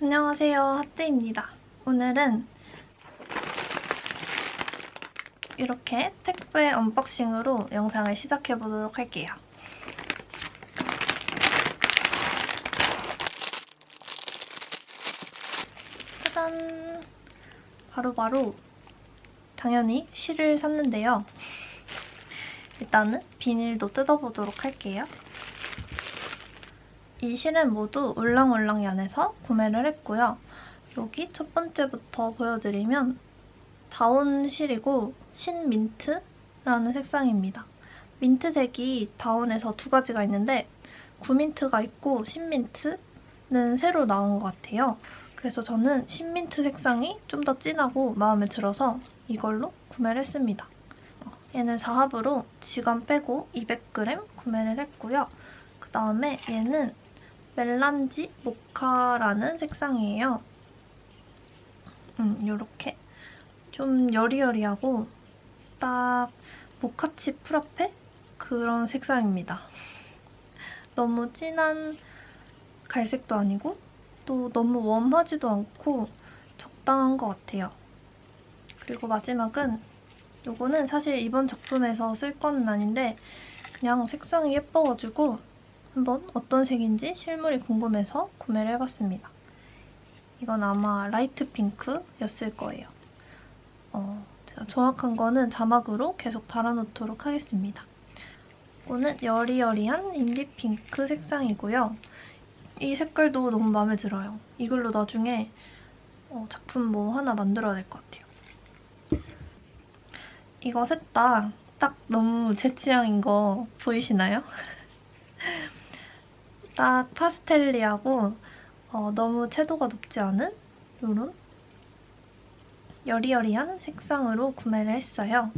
안녕하세요, 하트입니다. 오늘은 이렇게 택배 언박싱으로 영상을 시작해보도록 할게요. 짜잔! 바로바로 당연히 실을 샀는데요. 일단은 비닐도 뜯어보도록 할게요. 이 실은 모두 울랑울랑연에서 구매를 했고요. 여기 첫 번째부터 보여드리면 다운 실이고 신민트라는 색상입니다. 민트색이 다운에서 두 가지가 있는데 구민트가 있고 신민트는 새로 나온 것 같아요. 그래서 저는 신민트 색상이 좀 더 진하고 마음에 들어서 이걸로 구매를 했습니다. 얘는 4합으로 지갑 빼고 200g 구매를 했고요. 그 다음에 얘는 멜란지 모카라는 색상이에요. 이렇게 좀 여리여리하고 딱 모카칩 프라페? 그런 색상입니다. 너무 진한 갈색도 아니고 또 너무 웜하지도 않고 적당한 것 같아요. 그리고 마지막은 요거는 사실 이번 작품에서 쓸 거는 아닌데 그냥 색상이 예뻐가지고 한번 어떤 색인지 실물이 궁금해서 구매를 해봤습니다. 이건 아마 라이트 핑크였을 거예요. 제가 정확한 거는 자막으로 계속 달아놓도록 하겠습니다. 이거는 여리여리한 인디핑크 색상이고요. 이 색깔도 너무 마음에 들어요. 이걸로 나중에 작품 뭐 하나 만들어야 될 것 같아요. 이거 셋 다 딱 너무 제 취향인 거 보이시나요? 딱 파스텔리하고 너무 채도가 높지 않은 이런 여리여리한 색상으로 구매를 했어요.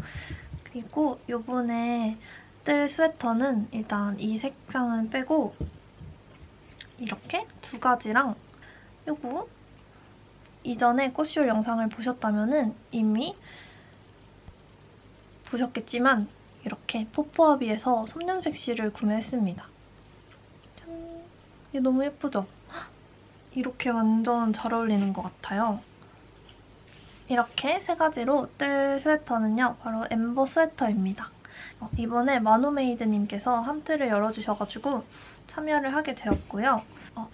그리고 요번에 뜰 스웨터는 일단 이 색상은 빼고 이렇게 두 가지랑 요거 이전에 꽃쇼 영상을 보셨다면 이미 보셨겠지만 이렇게 포포아비에서 솜연색 실을 구매했습니다. 짠! 이게 너무 예쁘죠? 이렇게 완전 잘 어울리는 것 같아요. 이렇게 세 가지로 뜰 스웨터는요, 바로 엠버 스웨터입니다. 이번에 마노메이드님께서 함트를 열어주셔가지고 참여를 하게 되었고요.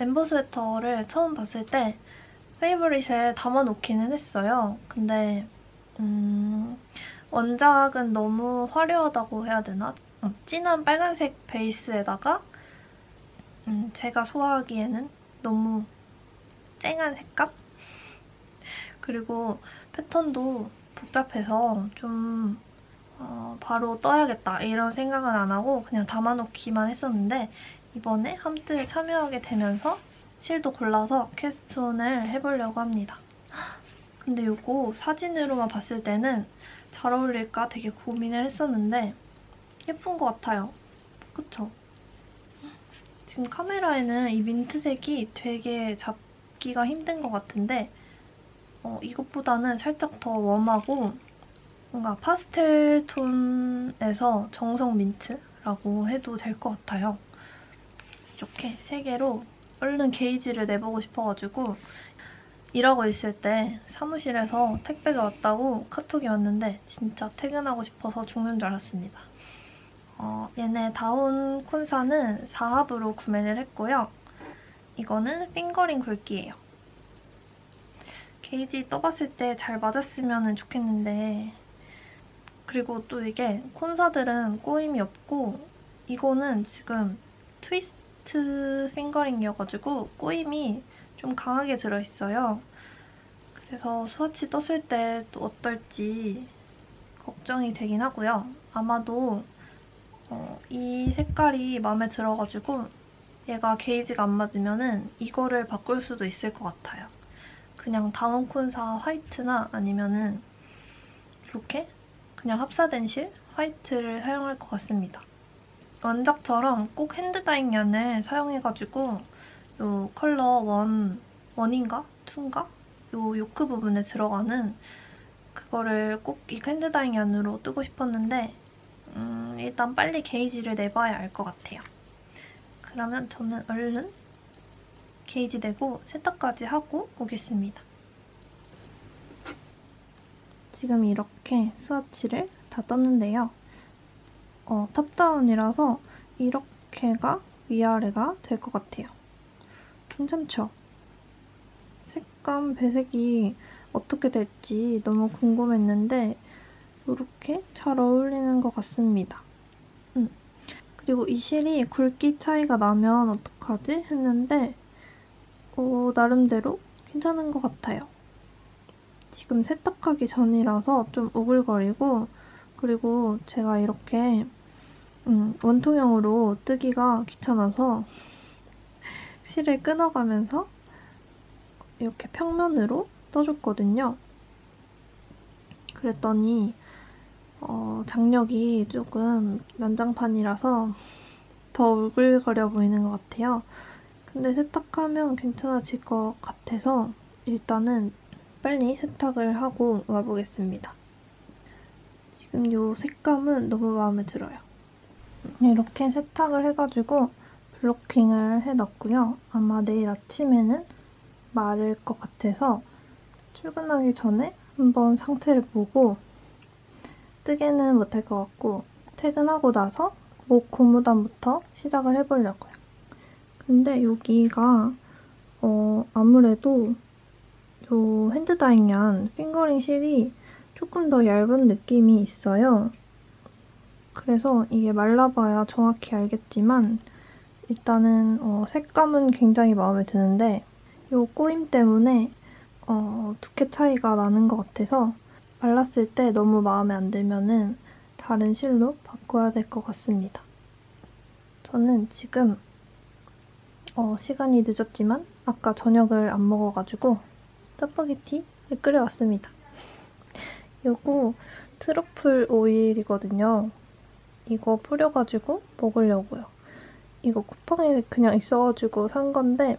엠버 스웨터를 처음 봤을 때 페이보릿에 담아놓기는 했어요. 근데 원작은 너무 화려하다고 해야 되나? 진한 빨간색 베이스에다가 제가 소화하기에는 너무 쨍한 색감? 그리고 패턴도 복잡해서 좀 바로 떠야겠다 이런 생각은 안 하고 그냥 담아놓기만 했었는데 이번에 함트에 참여하게 되면서 실도 골라서 퀘스톤을 해보려고 합니다. 근데 이거 사진으로만 봤을 때는 잘 어울릴까 되게 고민을 했었는데 예쁜 것 같아요. 그쵸? 지금 카메라에는 이 민트색이 되게 잡기가 힘든 것 같은데 이것보다는 살짝 더 웜하고 뭔가 파스텔 톤에서 정성 민트라고 해도 될 것 같아요. 이렇게 세 개로 얼른 게이지를 내보고 싶어가지고 일하고 있을 때 사무실에서 택배가 왔다고 카톡이 왔는데 진짜 퇴근하고 싶어서 죽는 줄 알았습니다. 얘네 다운 콘사는 4합으로 구매를 했고요. 이거는 핑거링 굵기예요. 게이지 떠봤을 때 잘 맞았으면 좋겠는데 그리고 또 이게 콘사들은 꼬임이 없고 이거는 지금 트위스트 핑거링이어가지고 꼬임이 좀 강하게 들어있어요. 그래서 스와치 떴을 때 또 어떨지 걱정이 되긴 하고요. 아마도 이 색깔이 마음에 들어가지고 얘가 게이지가 안 맞으면은 이거를 바꿀 수도 있을 것 같아요. 그냥 다운 콘사 화이트나 아니면은 이렇게 그냥 합사된 실 화이트를 사용할 것 같습니다. 원작처럼 꼭 핸드 다잉연을 사용해가지고 요 컬러 1인가? 2인가? 요 요크 부분에 들어가는 그거를 꼭 이 핸드 다잉연으로 뜨고 싶었는데 일단 빨리 게이지를 내봐야 알 것 같아요. 그러면 저는 얼른 게이지 내고 세탁까지 하고 오겠습니다. 지금 이렇게 스와치를 다 떴는데요. 탑다운이라서 이렇게가 위아래가 될 것 같아요. 괜찮죠? 색감, 배색이 어떻게 될지 너무 궁금했는데 이렇게 잘 어울리는 것 같습니다. 그리고 이 실이 굵기 차이가 나면 어떡하지? 했는데 나름대로 괜찮은 것 같아요. 지금 세탁하기 전이라서 좀 오글거리고 그리고 제가 이렇게 원통형으로 뜨기가 귀찮아서 실을 끊어가면서 이렇게 평면으로 떠줬거든요. 그랬더니 장력이 조금 난장판이라서 더 오글거려 보이는 것 같아요. 근데 세탁하면 괜찮아질 것 같아서 일단은 빨리 세탁을 하고 와보겠습니다. 지금 이 색감은 너무 마음에 들어요. 이렇게 세탁을 해가지고 블로킹을 해놨고요. 아마 내일 아침에는 마를 것 같아서 출근하기 전에 한번 상태를 보고 뜨개는 못할 것 같고 퇴근하고 나서 목 고무단부터 시작을 해보려고요. 근데 여기가 아무래도 요 핸드다잉한 핑거링 실이 조금 더 얇은 느낌이 있어요. 그래서 이게 말라봐야 정확히 알겠지만 일단은 색감은 굉장히 마음에 드는데 요 꼬임 때문에 두께 차이가 나는 것 같아서 말랐을 때 너무 마음에 안 들면은 다른 실로 바꿔야 될 것 같습니다. 저는 지금 시간이 늦었지만 아까 저녁을 안 먹어가지고 짜파게티를 끓여왔습니다. 요거 트러플 오일이거든요. 이거 뿌려가지고 먹으려고요. 이거 쿠팡에 그냥 있어가지고 산 건데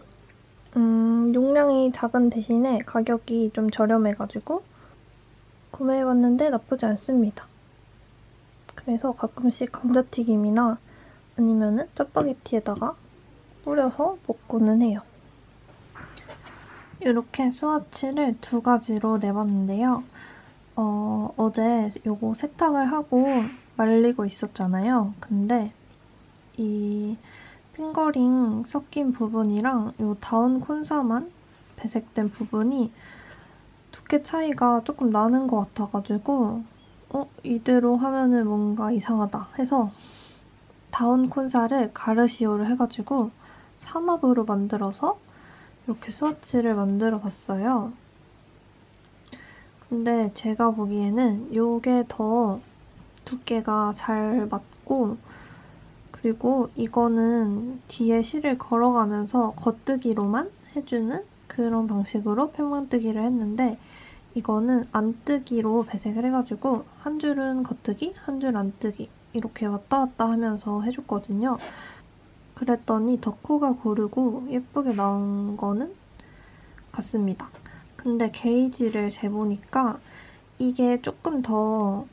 용량이 작은 대신에 가격이 좀 저렴해가지고 구매해봤는데 나쁘지 않습니다. 그래서 가끔씩 감자튀김이나 아니면은 짜파게티에다가 뿌려서 먹고는 해요. 이렇게 스와치를 2가지로 내봤는데요. 어제 요거 세탁을 하고 말리고 있었잖아요. 근데 이 핑거링 섞인 부분이랑 요 다운 콘사만 배색된 부분이 두께 차이가 조금 나는 것 같아가지고 이대로 하면은 뭔가 이상하다 해서 다운 콘사를 가르시오를 해가지고 삼합으로 만들어서 이렇게 스와치를 만들어봤어요. 근데 제가 보기에는 이게 더 두께가 잘 맞고 그리고 이거는 뒤에 실을 걸어가면서 겉뜨기로만 해주는 그런 방식으로 평면뜨기를 했는데 이거는 안뜨기로 배색을 해가지고 한 줄은 겉뜨기, 한 줄 안뜨기 이렇게 왔다 갔다 하면서 해줬거든요. 그랬더니 덕후가 고르고 예쁘게 나온 거는 같습니다. 근데 게이지를 재보니까 이게 조금 더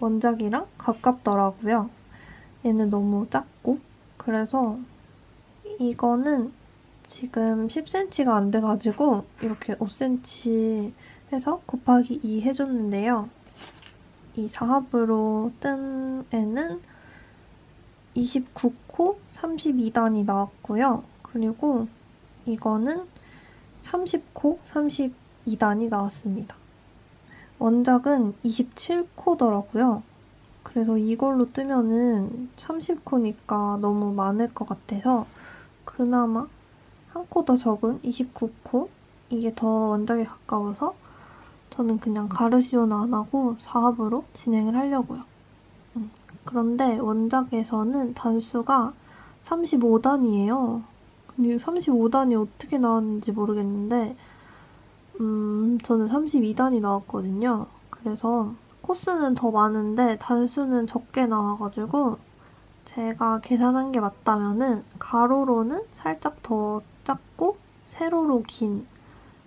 원작이랑 가깝더라고요. 얘는 너무 작고 그래서 이거는 지금 10cm가 안 돼가지고 이렇게 5cm 해서 곱하기 2 해줬는데요. 이 4합으로 뜬 애는 29코 32단이 나왔고요. 그리고 이거는 30코 32단이 나왔습니다. 원작은 27코더라고요. 그래서 이걸로 뜨면은 30코니까 너무 많을 것 같아서 그나마 한 코 더 적은 29코 이게 더 원작에 가까워서 저는 그냥 가르시오는 안 하고 4합으로 진행을 하려고요. 그런데 원작에서는 단수가 35단이에요. 근데 35단이 어떻게 나왔는지 모르겠는데 저는 32단이 나왔거든요. 그래서 코스는 더 많은데 단수는 적게 나와가지고 제가 계산한 게 맞다면은 가로로는 살짝 더 작고 세로로 긴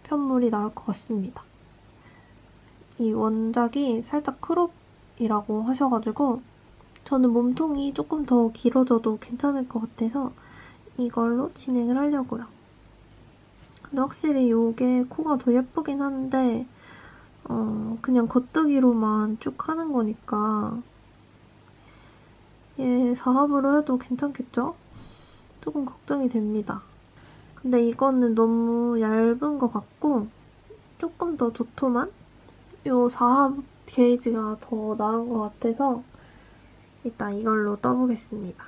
편물이 나올 것 같습니다. 이 원작이 살짝 크롭이라고 하셔가지고 저는 몸통이 조금 더 길어져도 괜찮을 것 같아서 이걸로 진행을 하려고요. 근데 확실히 이게 코가 더 예쁘긴 한데 그냥 겉뜨기로만 쭉 하는 거니까 얘 4합으로 해도 괜찮겠죠? 조금 걱정이 됩니다. 근데 이거는 너무 얇은 것 같고 조금 더 도톰한 이 4합 게이지가 더 나은 것 같아서 일단 이걸로 떠보겠습니다.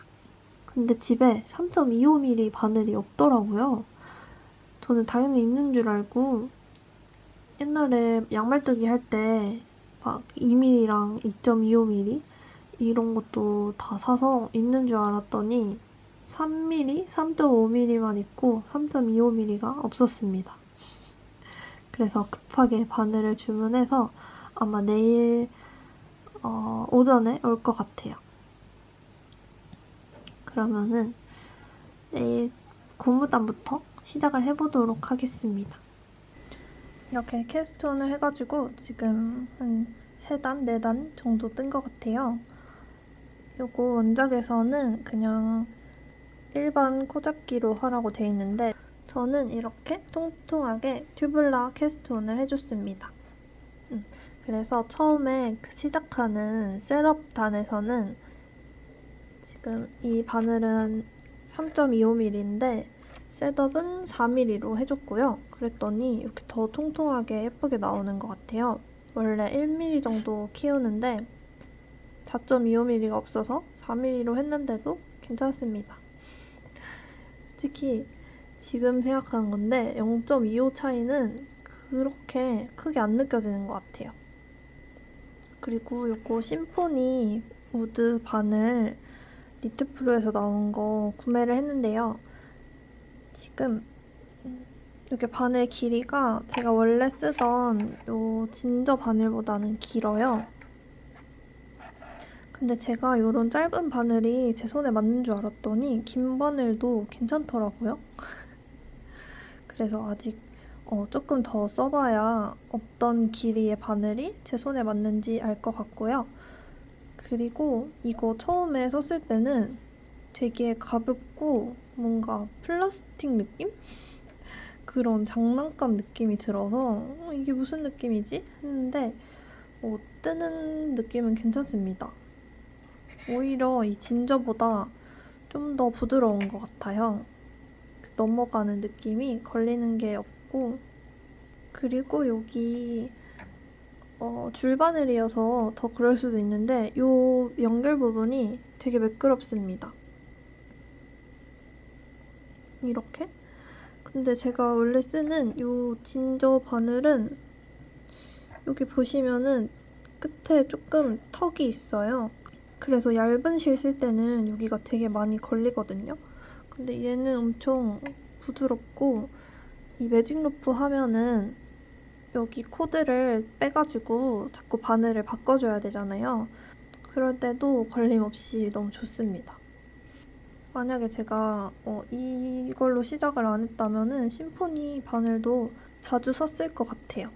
근데 집에 3.25mm 바늘이 없더라고요. 저는 당연히 있는 줄 알고 옛날에 양말뜨기 할 때 막 2mm랑 2.25mm 이런 것도 다 사서 있는 줄 알았더니 3mm, 3.5mm만 있고 3.25mm가 없었습니다. 그래서 급하게 바늘을 주문해서 아마 내일 오전에 올 것 같아요. 그러면은 내일 고무단부터 시작을 해보도록 하겠습니다. 이렇게 캐스트온을 해가지고 지금 한 3단, 4단 정도 뜬 것 같아요. 요거 원작에서는 그냥 일반 코잡기로 하라고 돼 있는데 저는 이렇게 통통하게 튜블라 캐스트온을 해줬습니다. 그래서 처음에 시작하는 셋업단에서는 지금 이 바늘은 3.25mm인데 셋업은 4mm로 해줬고요. 그랬더니 이렇게 더 통통하게 예쁘게 나오는 것 같아요. 원래 1mm 정도 키우는데 4.25mm가 없어서 4mm로 했는데도 괜찮습니다. 솔직히 지금 생각하는 건데 0.25 차이는 그렇게 크게 안 느껴지는 것 같아요. 그리고 이거 심포니 우드 바늘 니트프로에서 나온 거 구매를 했는데요. 지금 이렇게 바늘 길이가 제가 원래 쓰던 요 진저 바늘보다는 길어요. 근데 제가 이런 짧은 바늘이 제 손에 맞는 줄 알았더니 긴 바늘도 괜찮더라고요. 그래서 아직 조금 더 써봐야 어떤 길이의 바늘이 제 손에 맞는지 알 것 같고요. 그리고 이거 처음에 썼을 때는 되게 가볍고 뭔가 플라스틱 느낌? 그런 장난감 느낌이 들어서 이게 무슨 느낌이지? 했는데 뜨는 느낌은 괜찮습니다. 오히려 이 진저보다 좀 더 부드러운 것 같아요. 넘어가는 느낌이 걸리는 게 없고 그리고 여기 줄바늘이어서 더 그럴 수도 있는데 이 연결 부분이 되게 매끄럽습니다. 이렇게? 근데 제가 원래 쓰는 이 진저 바늘은 여기 보시면은 끝에 조금 턱이 있어요. 그래서 얇은 실 쓸 때는 여기가 되게 많이 걸리거든요. 근데 얘는 엄청 부드럽고 이 매직 루프 하면은 여기 코드를 빼가지고 자꾸 바늘을 바꿔줘야 되잖아요. 그럴 때도 걸림없이 너무 좋습니다. 만약에 제가 이걸로 시작을 안 했다면은 심포니 바늘도 자주 썼을 것 같아요.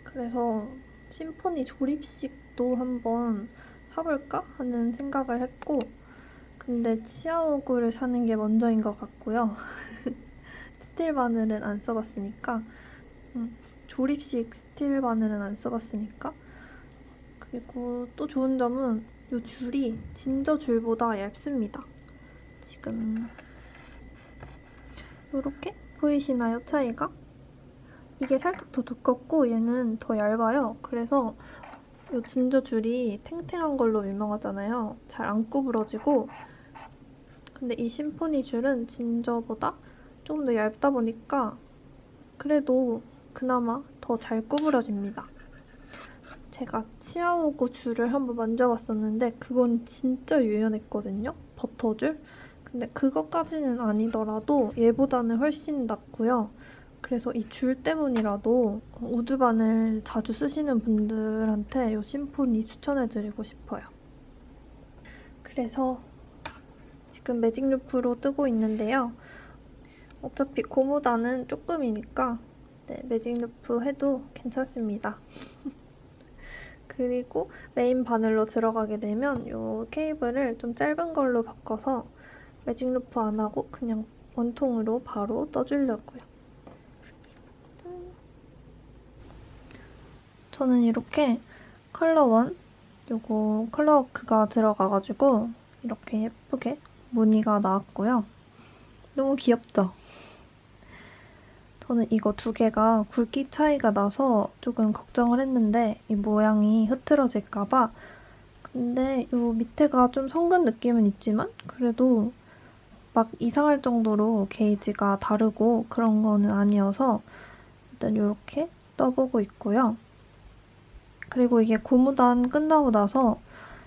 그래서 심포니 조립식도 한번 사볼까 하는 생각을 했고 근데 치아오구를 사는 게 먼저인 것 같고요. 스틸 바늘은 안 써봤으니까 조립식 스틸 바늘은 안 써봤으니까 그리고 또 좋은 점은 이 줄이 진저 줄보다 얇습니다. 지금 이렇게 보이시나요? 차이가? 이게 살짝 더 두껍고 얘는 더 얇아요. 그래서 이 진저 줄이 탱탱한 걸로 유명하잖아요. 잘 안 구부러지고 근데 이 심포니 줄은 진저보다 조금 더 얇다 보니까 그래도 그나마 더 잘 구부러집니다. 제가 치아오구 줄을 한번 만져봤었는데 그건 진짜 유연했거든요. 버터줄? 근데 그것까지는 아니더라도 얘보다는 훨씬 낫고요. 그래서 이 줄 때문이라도 우드바늘 자주 쓰시는 분들한테 이 심포니 추천해드리고 싶어요. 그래서 지금 매직 루프로 뜨고 있는데요. 어차피 고무단은 조금이니까 매직 루프 해도 괜찮습니다. 그리고 메인 바늘로 들어가게 되면 이 케이블을 좀 짧은 걸로 바꿔서 매직 루프 안 하고 그냥 원통으로 바로 떠주려고요. 저는 이렇게 컬러1 요거 컬러워크가 들어가가지고 이렇게 예쁘게 무늬가 나왔고요. 너무 귀엽죠? 저는 이거 두 개가 굵기 차이가 나서 조금 걱정을 했는데 이 모양이 흐트러질까봐. 근데 이 밑에가 좀 성근 느낌은 있지만 그래도 막 이상할 정도로 게이지가 다르고 그런 거는 아니어서 일단 이렇게 떠보고 있고요. 그리고 이게 고무단 끝나고 나서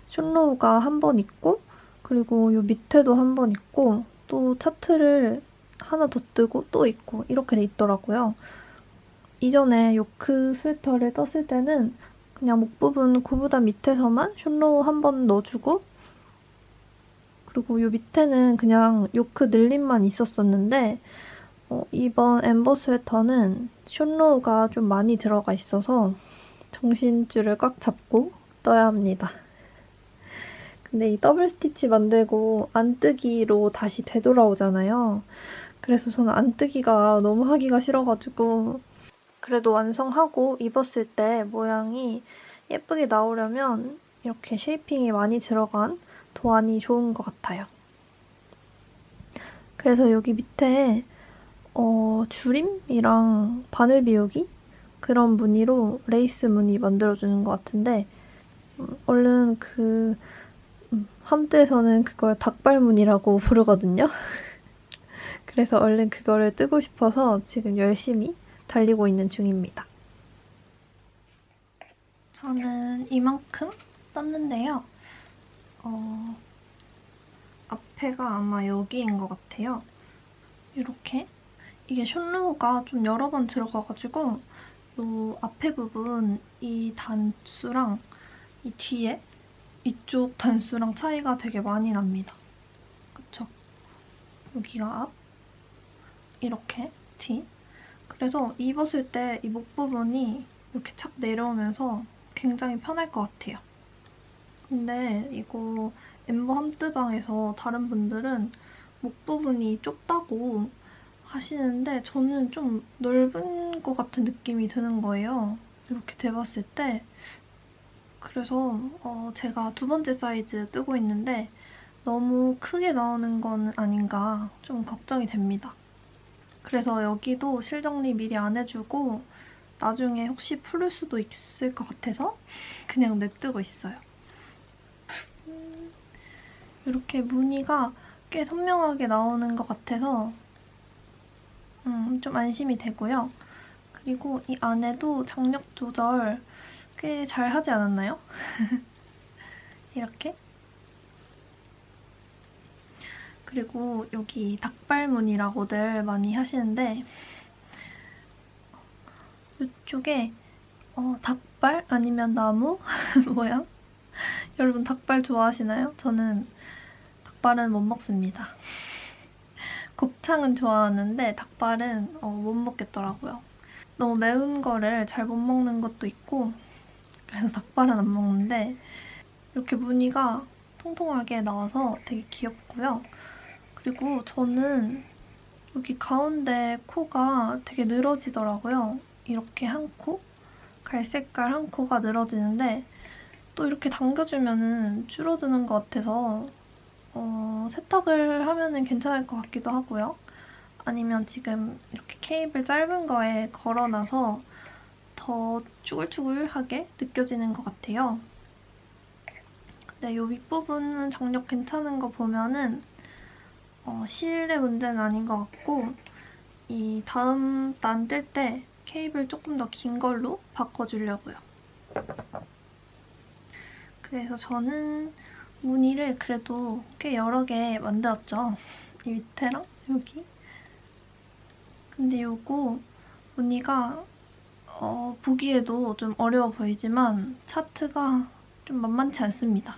숏로우가 한 번 있고 그리고 이 밑에도 한 번 있고 또 차트를 하나 더 뜨고 또 있고 이렇게 돼 있더라고요. 이전에 요크 스웨터를 떴을 때는 그냥 목 부분 고무단 밑에서만 숏로우 한 번 넣어주고 그리고 요 밑에는 그냥 요크 늘림만 있었었는데 이번 엠버 스웨터는 숏로우가 좀 많이 들어가 있어서 정신줄을 꽉 잡고 떠야 합니다. 근데 이 더블 스티치 만들고 안뜨기로 다시 되돌아오잖아요. 그래서 저는 안뜨기가 너무 하기가 싫어가지고 그래도 완성하고 입었을 때 모양이 예쁘게 나오려면 이렇게 쉐이핑이 많이 들어간 도안이 좋은 것 같아요. 그래서 여기 밑에 주림이랑 바늘 비우기? 그런 무늬로 레이스 무늬 만들어주는 것 같은데 얼른 함대에서는 그걸 닭발무늬라고 부르거든요. 그래서 얼른 그거를 뜨고 싶어서 지금 열심히 달리고 있는 중입니다. 저는 이만큼 떴는데요. 앞에가 아마 여기인 것 같아요. 이렇게 이게 숏로우가 좀 여러 번 들어가가지고 이 앞에 부분 이 단수랑 이 뒤에 이쪽 단수랑 차이가 되게 많이 납니다. 그쵸? 여기가 앞, 이렇게 뒤. 그래서 입었을 때 이 목 부분이 이렇게 착 내려오면서 굉장히 편할 것 같아요. 근데 이거 엠버 함뜨방에서 다른 분들은 목 부분이 좁다고 하시는데 저는 좀 넓은 것 같은 느낌이 드는 거예요. 이렇게 대봤을 때. 그래서 제가 두 번째 사이즈 뜨고 있는데 너무 크게 나오는 건 아닌가 좀 걱정이 됩니다. 그래서 여기도 실정리 미리 안 해주고 나중에 혹시 풀을 수도 있을 것 같아서 그냥 냅두고 있어요. 이렇게 무늬가 꽤 선명하게 나오는 것 같아서 좀 안심이 되고요. 그리고 이 안에도 장력 조절 꽤 잘 하지 않았나요? 이렇게. 그리고 여기 닭발무늬라고들 많이 하시는데 이쪽에 닭발 아니면 나무 모양? 여러분 닭발 좋아하시나요? 저는 닭발은 못 먹습니다. 곱창은 좋아하는데 닭발은 못 먹겠더라고요. 너무 매운 거를 잘 못 먹는 것도 있고 그래서 닭발은 안 먹는데 이렇게 무늬가 통통하게 나와서 되게 귀엽고요. 그리고 저는 여기 가운데 코가 되게 늘어지더라고요. 이렇게 한 코? 갈색깔 한 코가 늘어지는데 또 이렇게 당겨주면 줄어드는 것 같아서 세탁을 하면 괜찮을 것 같기도 하고요. 아니면 지금 이렇게 케이블 짧은 거에 걸어놔서 더 쭈글쭈글하게 느껴지는 것 같아요. 근데 이 윗부분은 장력 괜찮은 거 보면은 실의 문제는 아닌 것 같고 이 다음 단 뜰 때 케이블 조금 더 긴 걸로 바꿔주려고요. 그래서 저는 무늬를 그래도 꽤 여러 개 만들었죠. 이 밑에랑 여기. 근데 이거 무늬가 보기에도 좀 어려워 보이지만 차트가 좀 만만치 않습니다.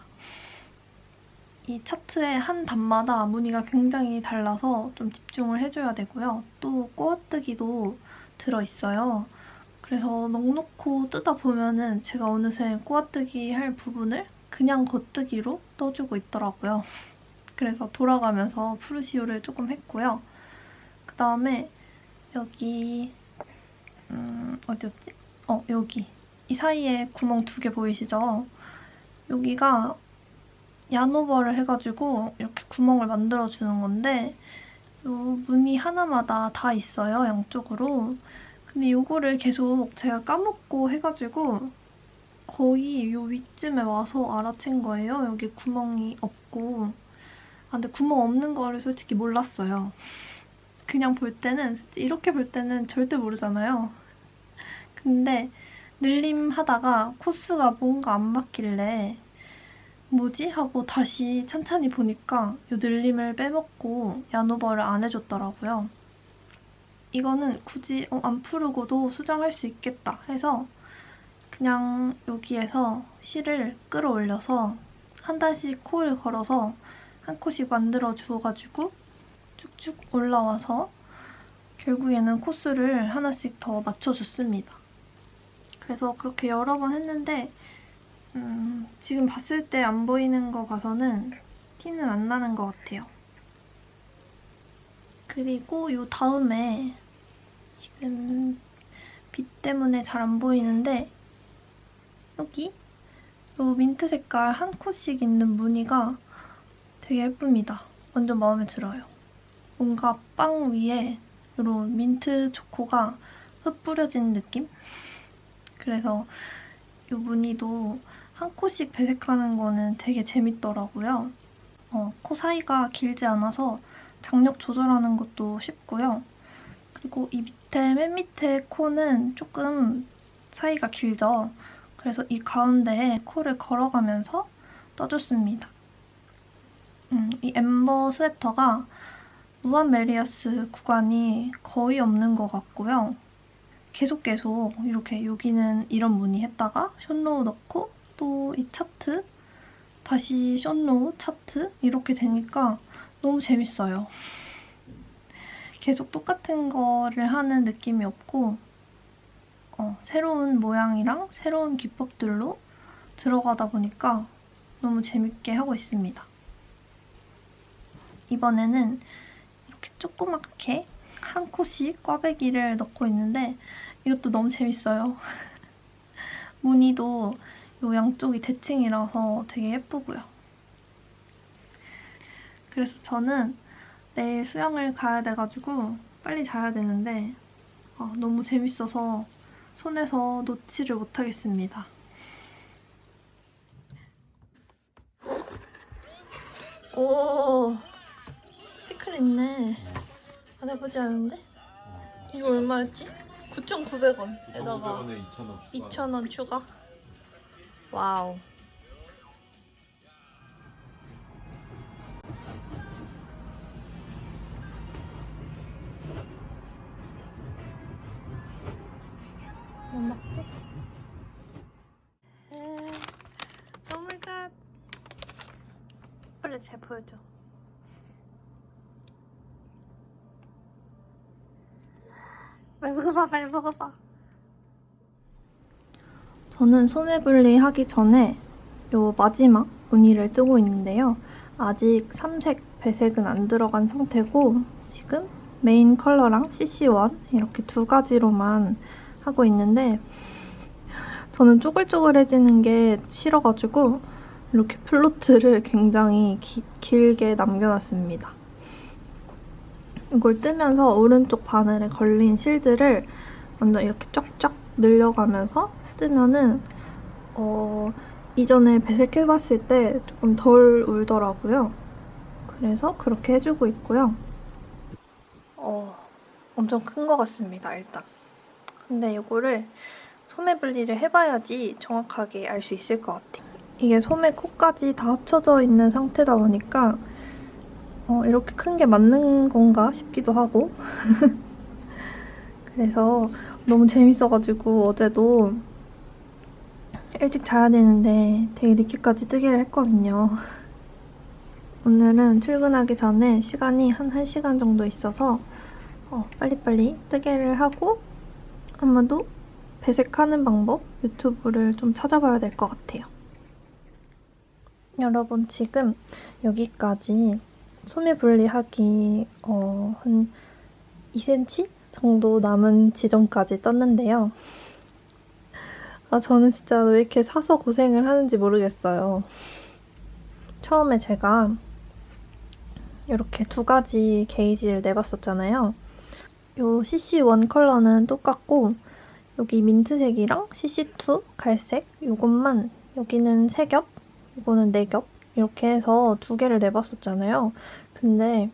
이 차트의 한 단마다 무늬가 굉장히 달라서 좀 집중을 해줘야 되고요. 또 꼬아뜨기도 들어있어요. 그래서 넉넉히 뜨다 보면은 제가 어느새 꼬아뜨기 할 부분을 그냥 겉뜨기로 떠주고 있더라고요. 그래서 돌아가면서 프루시오를 조금 했고요. 그다음에 여기 어디였지? 여기. 이 사이에 구멍 2개 보이시죠? 여기가 야노버를 해가지고 이렇게 구멍을 만들어주는 건데 요 무늬 하나마다 다 있어요, 양쪽으로. 근데 요거를 계속 제가 까먹고 해가지고 거의 요 위쯤에 와서 알아챈 거예요. 여기 구멍이 없고. 근데 구멍 없는 거를 솔직히 몰랐어요. 그냥 볼 때는, 이렇게 볼 때는 절대 모르잖아요. 근데 늘림 하다가 코스가 뭔가 안 맞길래 뭐지? 하고 다시 찬찬히 보니까 이 늘림을 빼먹고 야노버를 안 해줬더라고요. 이거는 굳이 안 풀고도 수정할 수 있겠다 해서 그냥 여기에서 실을 끌어올려서 한 단씩 코를 걸어서 한 코씩 만들어 주어가지고 쭉쭉 올라와서 결국에는 코스를 하나씩 더 맞춰줬습니다. 그래서 그렇게 여러 번 했는데 지금 봤을 때 안 보이는 거 봐서는 티는 안 나는 것 같아요. 그리고 이 다음에 지금 빛 때문에 잘 안 보이는데 여기 이 민트 색깔 한 코씩 있는 무늬가 되게 예쁩니다. 완전 마음에 들어요. 뭔가 빵 위에 이런 민트 초코가 흩뿌려진 느낌? 그래서 이 무늬도 한 코씩 배색하는 거는 되게 재밌더라고요. 코 사이가 길지 않아서 장력 조절하는 것도 쉽고요. 그리고 이 맨 밑에 코는 조금 사이가 길죠. 그래서 이 가운데에 코를 걸어가면서 떠줬습니다. 이 엠버 스웨터가 무한 메리어스 구간이 거의 없는 것 같고요. 계속 이렇게 여기는 이런 무늬 했다가 숏로우 넣고 또 이 차트 다시 숏로우 차트 이렇게 되니까 너무 재밌어요. 계속 똑같은 거를 하는 느낌이 없고 새로운 모양이랑 새로운 기법들로 들어가다 보니까 너무 재밌게 하고 있습니다. 이번에는 이렇게 조그맣게 한 코씩 꽈배기를 넣고 있는데 이것도 너무 재밌어요. 무늬도 요 양쪽이 대칭이라서 되게 예쁘고요. 그래서 저는 내일 수영을 가야 돼가지고 빨리 자야 되는데 너무 재밌어서 손에서 놓지를 못하겠습니다. 오, 피클 있네. 나쁘지 않은데? 이거 얼마였지? 9,900원에다가 2,000원 추가. 와우. 뭐 먹지? 오마이갓. 빨리 잘 보여줘. 빨리 먹어봐, 빨리 먹어봐. 저는 소매분리 하기 전에 요 마지막 무늬를 뜨고 있는데요. 아직 삼색, 배색은 안 들어간 상태고 지금 메인 컬러랑 CC1 이렇게 두 가지로만 하고 있는데 저는 쪼글쪼글해지는 게 싫어가지고 이렇게 플로트를 굉장히 길게 남겨놨습니다. 이걸 뜨면서 오른쪽 바늘에 걸린 실들을 먼저 이렇게 쫙쫙 늘려가면서 뜨면은 이전에 배색해봤을 때 조금 덜 울더라고요. 그래서 그렇게 해주고 있고요. 엄청 큰 것 같습니다, 일단. 근데 이거를 소매 분리를 해봐야지 정확하게 알 수 있을 것 같아요. 이게 소매 코까지 다 합쳐져 있는 상태다 보니까 이렇게 큰 게 맞는 건가 싶기도 하고 그래서 너무 재밌어가지고 어제도 일찍 자야 되는데 되게 늦게까지 뜨개를 했거든요. 오늘은 출근하기 전에 시간이 한 1시간 정도 있어서 빨리빨리 뜨개를 하고 아마도 배색하는 방법 유튜브를 좀 찾아봐야 될 것 같아요. 여러분 지금 여기까지 소매 분리하기 한 2cm 정도 남은 지점까지 떴는데요. 저는 진짜 왜 이렇게 사서 고생을 하는지 모르겠어요. 처음에 제가 이렇게 2가지 게이지를 내봤었잖아요. 이 CC1 컬러는 똑같고 여기 민트색이랑 CC2 갈색 이것만 여기는 3겹, 이거는 4겹 이렇게 해서 2개를 내봤었잖아요. 근데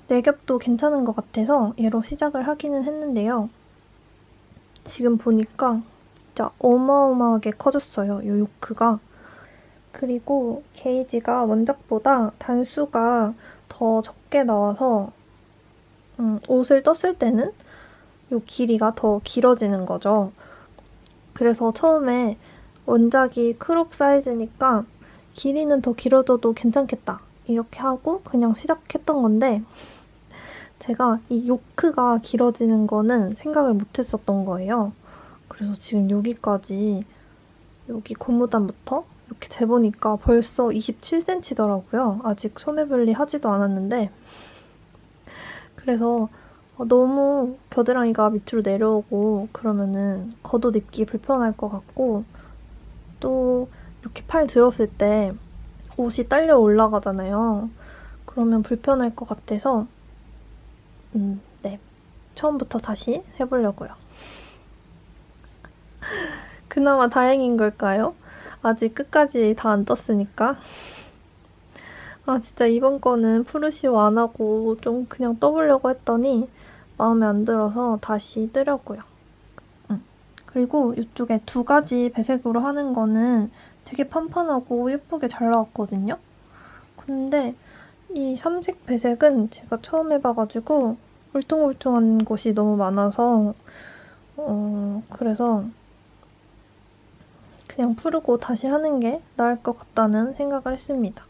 4겹도 괜찮은 것 같아서 얘로 시작을 하기는 했는데요. 지금 보니까 진짜 어마어마하게 커졌어요, 이 요크가. 그리고 게이지가 원작보다 단수가 더 적게 나와서 옷을 떴을 때는 이 길이가 더 길어지는 거죠. 그래서 처음에 원작이 크롭 사이즈니까 길이는 더 길어져도 괜찮겠다 이렇게 하고 그냥 시작했던 건데 제가 이 요크가 길어지는 거는 생각을 못 했었던 거예요. 그래서 지금 여기까지 여기 고무단부터 이렇게 재보니까 벌써 27cm더라고요. 아직 소매분리 하지도 않았는데 그래서 너무 겨드랑이가 밑으로 내려오고 그러면은 겉옷 입기 불편할 것 같고 또 이렇게 팔 들었을 때 옷이 딸려 올라가잖아요. 그러면 불편할 것 같아서 네, 처음부터 다시 해보려고요. 그나마 다행인 걸까요? 아직 끝까지 다 안 떴으니까. 진짜 이번 거는 프루시오 안 하고 좀 그냥 떠보려고 했더니 마음에 안 들어서 다시 뜨려고요. 그리고 이쪽에 2가지 배색으로 하는 거는 되게 판판하고 예쁘게 잘 나왔거든요. 근데 이 3색 배색은 제가 처음 해봐가지고 울퉁불퉁한 곳이 너무 많아서 그래서 그냥 푸르고 다시 하는 게 나을 것 같다는 생각을 했습니다.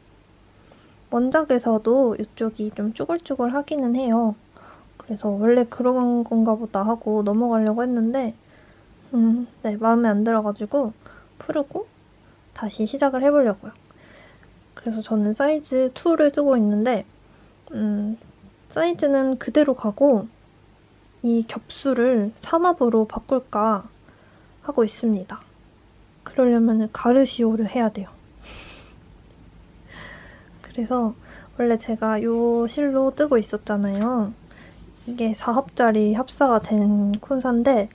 원작에서도 이쪽이 좀 쭈글쭈글 하기는 해요. 그래서 원래 그런 건가 보다 하고 넘어가려고 했는데 네, 마음에 안 들어가지고 푸르고 다시 시작을 해보려고요. 그래서 저는 사이즈 2를 쓰고 있는데 사이즈는 그대로 가고 이 겹수를 3합으로 바꿀까 하고 있습니다. 그러려면 가르시오를 해야 돼요. 그래서 원래 제가 이 실로 뜨고 있었잖아요. 이게 4합짜리 합사가 된 콘사인데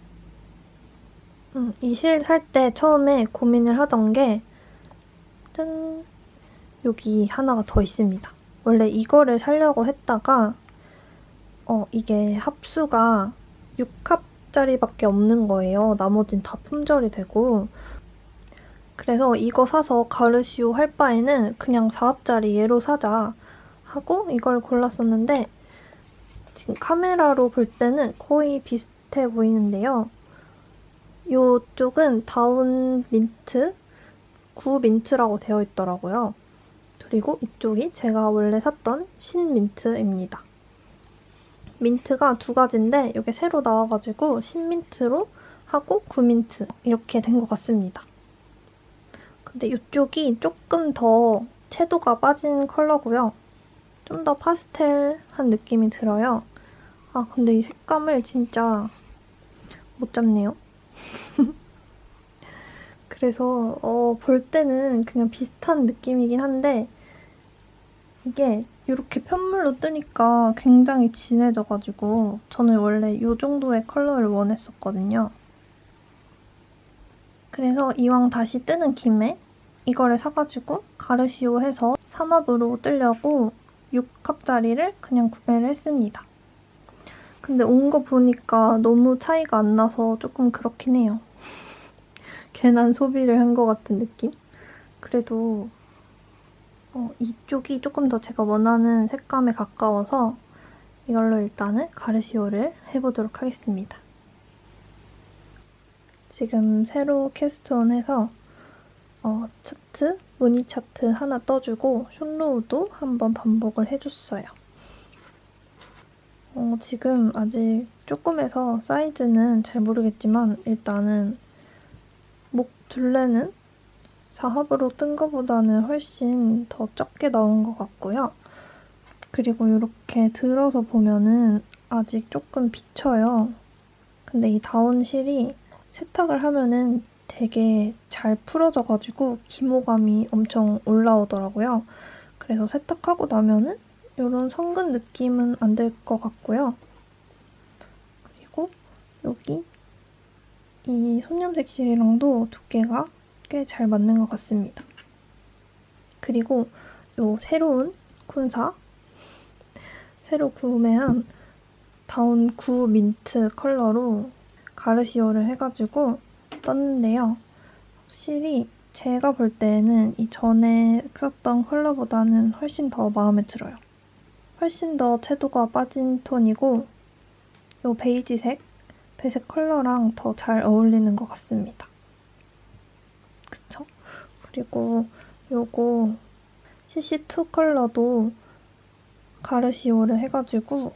이 실 살 때 처음에 고민을 하던 게 짠! 여기 하나가 더 있습니다. 원래 이거를 사려고 했다가 이게 합수가 6합짜리밖에 없는 거예요. 나머진 다 품절이 되고 그래서 이거 사서 가르시오 할 바에는 그냥 4합짜리 얘로 사자 하고 이걸 골랐었는데 지금 카메라로 볼 때는 거의 비슷해 보이는데요. 이쪽은 다운 민트, 구 민트라고 되어 있더라고요. 그리고 이쪽이 제가 원래 샀던 신 민트입니다. 민트가 2가지인데 이게 새로 나와가지고 신 민트로 하고 구 민트 이렇게 된 것 같습니다. 근데 이쪽이 조금 더 채도가 빠진 컬러고요. 좀 더 파스텔한 느낌이 들어요. 근데 이 색감을 진짜 못 잡네요. 그래서 볼 때는 그냥 비슷한 느낌이긴 한데 이게 이렇게 편물로 뜨니까 굉장히 진해져가지고 저는 원래 이 정도의 컬러를 원했었거든요. 그래서 이왕 다시 뜨는 김에 이거를 사가지고 가르시오 해서 3합으로 뜨려고 6합짜리를 그냥 구매를 했습니다. 근데 온 거 보니까 너무 차이가 안 나서 조금 그렇긴 해요. 괜한 소비를 한 것 같은 느낌? 그래도 이쪽이 조금 더 제가 원하는 색감에 가까워서 이걸로 일단은 가르시오를 해보도록 하겠습니다. 지금 새로 캐스트온해서 차트, 무늬 차트 하나 떠주고 숏로우도 한번 반복을 해줬어요. 지금 아직 조금해서 사이즈는 잘 모르겠지만 일단은 목 둘레는 4합으로 뜬 거보다는 훨씬 더 적게 나온 것 같고요. 그리고 이렇게 들어서 보면은 아직 조금 비쳐요. 근데 이 다운실이 세탁을 하면은 되게 잘 풀어져가지고 기모감이 엄청 올라오더라고요. 그래서 세탁하고 나면은 이런 성근 느낌은 안 될 것 같고요. 그리고 여기 이 손염색실이랑도 두께가 꽤 잘 맞는 것 같습니다. 그리고 요 새로운 쿤사 새로 구매한 다운 9 민트 컬러로 가르시오를 해가지고 떴는데요. 확실히 제가 볼 때는 이 전에 썼던 컬러보다는 훨씬 더 마음에 들어요. 훨씬 더 채도가 빠진 톤이고 이 베이지색, 배색 컬러랑 더 잘 어울리는 것 같습니다. 그쵸? 그리고 요거 CC2 컬러도 가르시오를 해가지고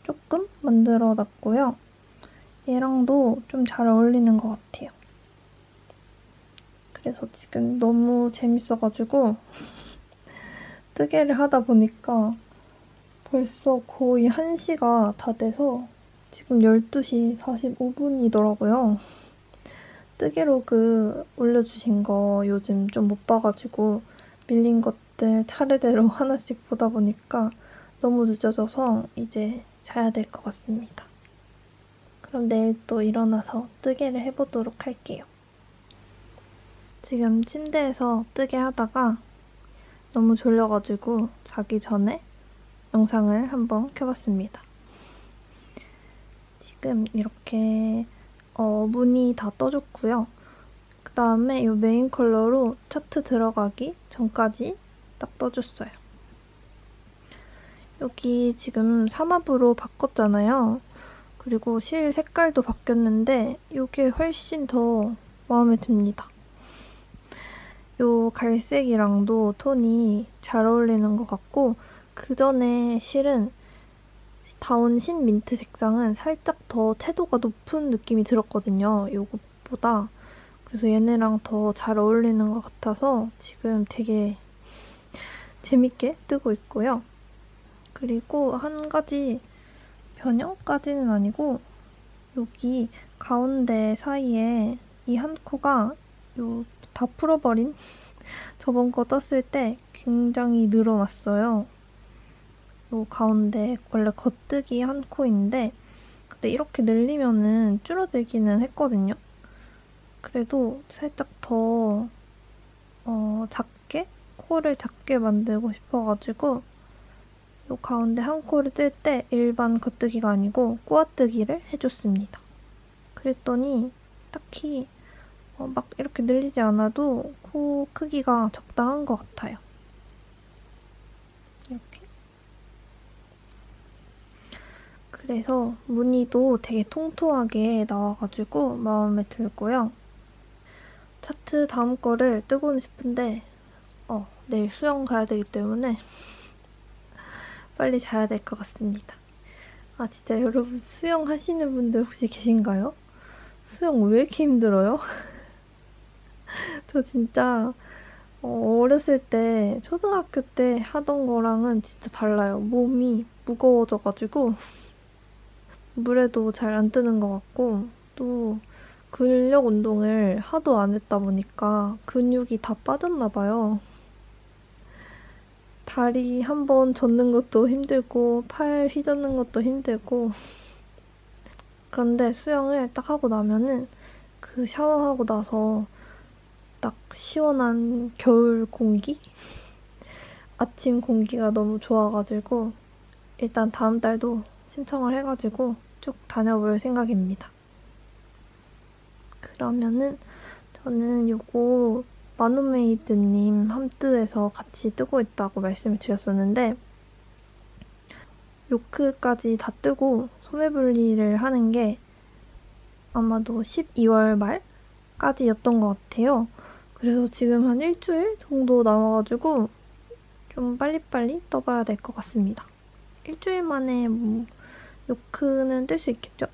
조금 만들어놨고요. 얘랑도 좀 잘 어울리는 것 같아요. 그래서 지금 너무 재밌어가지고 뜨개를 하다 보니까 벌써 거의 1시가 다 돼서 지금 12시 45분이더라고요. 뜨개로그 올려주신 거 요즘 좀 못 봐가지고 밀린 것들 차례대로 하나씩 보다 보니까 너무 늦어져서 이제 자야 될 것 같습니다. 그럼 내일 또 일어나서 뜨개를 해보도록 할게요. 지금 침대에서 뜨개 하다가 너무 졸려가지고 자기 전에 영상을 한번 켜봤습니다. 지금 이렇게 무늬 다 떠줬고요. 그 다음에 이 메인 컬러로 차트 들어가기 전까지 딱 떠줬어요. 여기 지금 삼합으로 바꿨잖아요. 그리고 실 색깔도 바뀌었는데 이게 훨씬 더 마음에 듭니다. 이 갈색이랑도 톤이 잘 어울리는 것 같고 그 전에 실은 다운 신 민트 색상은 살짝 더 채도가 높은 느낌이 들었거든요. 이것보다. 그래서 얘네랑 더 잘 어울리는 것 같아서 지금 되게 재밌게 뜨고 있고요. 그리고 한 가지 변형까지는 아니고 여기 가운데 사이에 이 한 코가 다 풀어버린 저번 거 떴을 때 굉장히 늘어났어요. 요 가운데 원래 겉뜨기 한 코인데 근데 이렇게 늘리면은 줄어들기는 했거든요. 그래도 살짝 더 작게 코를 작게 만들고 싶어가지고 요 가운데 한 코를 뜰 때 일반 겉뜨기가 아니고 꼬아뜨기를 해줬습니다. 그랬더니 딱히 막 이렇게 늘리지 않아도 코 크기가 적당한 것 같아요. 이렇게. 그래서 무늬도 되게 통통하게 나와가지고 마음에 들고요. 차트 다음 거를 뜨고는 싶은데 내일 수영 가야 되기 때문에 빨리 자야 될 것 같습니다. 아 진짜 여러분 수영 하시는 분들 혹시 계신가요? 수영 왜 이렇게 힘들어요? 저 진짜 어렸을 때 초등학교 때 하던 거랑은 진짜 달라요. 몸이 무거워져가지고 물에도 잘 안 뜨는 것 같고 또 근력 운동을 하도 안 했다 보니까 근육이 다 빠졌나 봐요. 다리 한 번 젓는 것도 힘들고 팔 휘젓는 것도 힘들고 그런데 수영을 딱 하고 나면은 그 샤워하고 나서 딱 시원한 겨울 공기? 아침 공기가 너무 좋아가지고 일단 다음 달도 신청을 해가지고 쭉 다녀볼 생각입니다. 그러면은 저는 요거 마노메이드님 함뜨에서 같이 뜨고 있다고 말씀을 드렸었는데 요크까지 다 뜨고 소매분리를 하는 게 아마도 12월 말까지였던 것 같아요. 그래서 지금 한 일주일 정도 남아가지고 좀 빨리빨리 떠봐야 될 것 같습니다. 일주일 만에 뭐 요크는 뜰 수 있겠죠?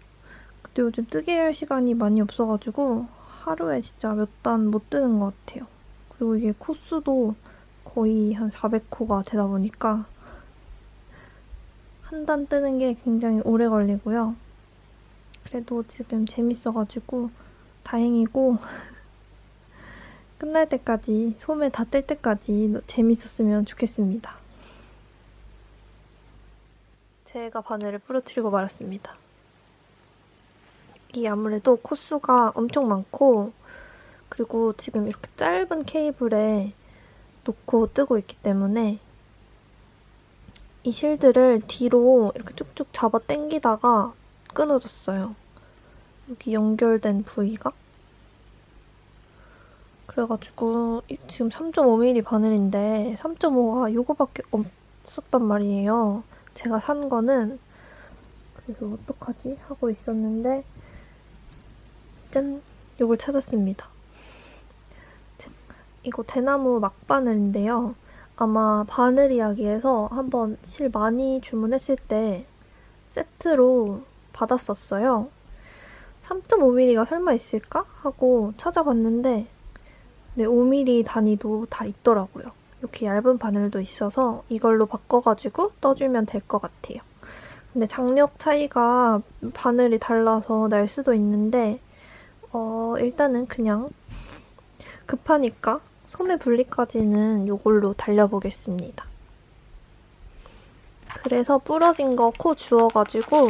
근데 요즘 뜨게 할 시간이 많이 없어가지고 하루에 진짜 몇 단 못 뜨는 것 같아요. 그리고 이게 코수도 거의 한 400코가 되다 보니까 한 단 뜨는 게 굉장히 오래 걸리고요. 그래도 지금 재밌어가지고 다행이고 끝날 때까지, 소매 다 뜰 때까지 재밌었으면 좋겠습니다. 제가 바늘을 부러뜨리고 말았습니다. 이게 아무래도 코수가 엄청 많고, 그리고 지금 이렇게 짧은 케이블에 놓고 뜨고 있기 때문에 이 실드를 뒤로 이렇게 쭉쭉 잡아 당기다가 끊어졌어요. 여기 연결된 부위가. 그래가지고 지금 3.5mm 바늘인데 3.5가 이거밖에 없었단 말이에요. 제가 산 거는. 그래서 어떡하지? 하고 있었는데 짠! 이걸 찾았습니다. 이거 대나무 막바늘인데요. 아마 바늘 이야기에서 한번 실 많이 주문했을 때 세트로 받았었어요. 3.5mm가 설마 있을까? 하고 찾아봤는데 네, 5mm 단위도 다 있더라고요. 이렇게 얇은 바늘도 있어서 이걸로 바꿔가지고 떠주면 될 것 같아요. 근데 장력 차이가 바늘이 달라서 날 수도 있는데 일단은 그냥 급하니까 소매 분리까지는 이걸로 달려보겠습니다. 그래서 부러진 거 코 주워가지고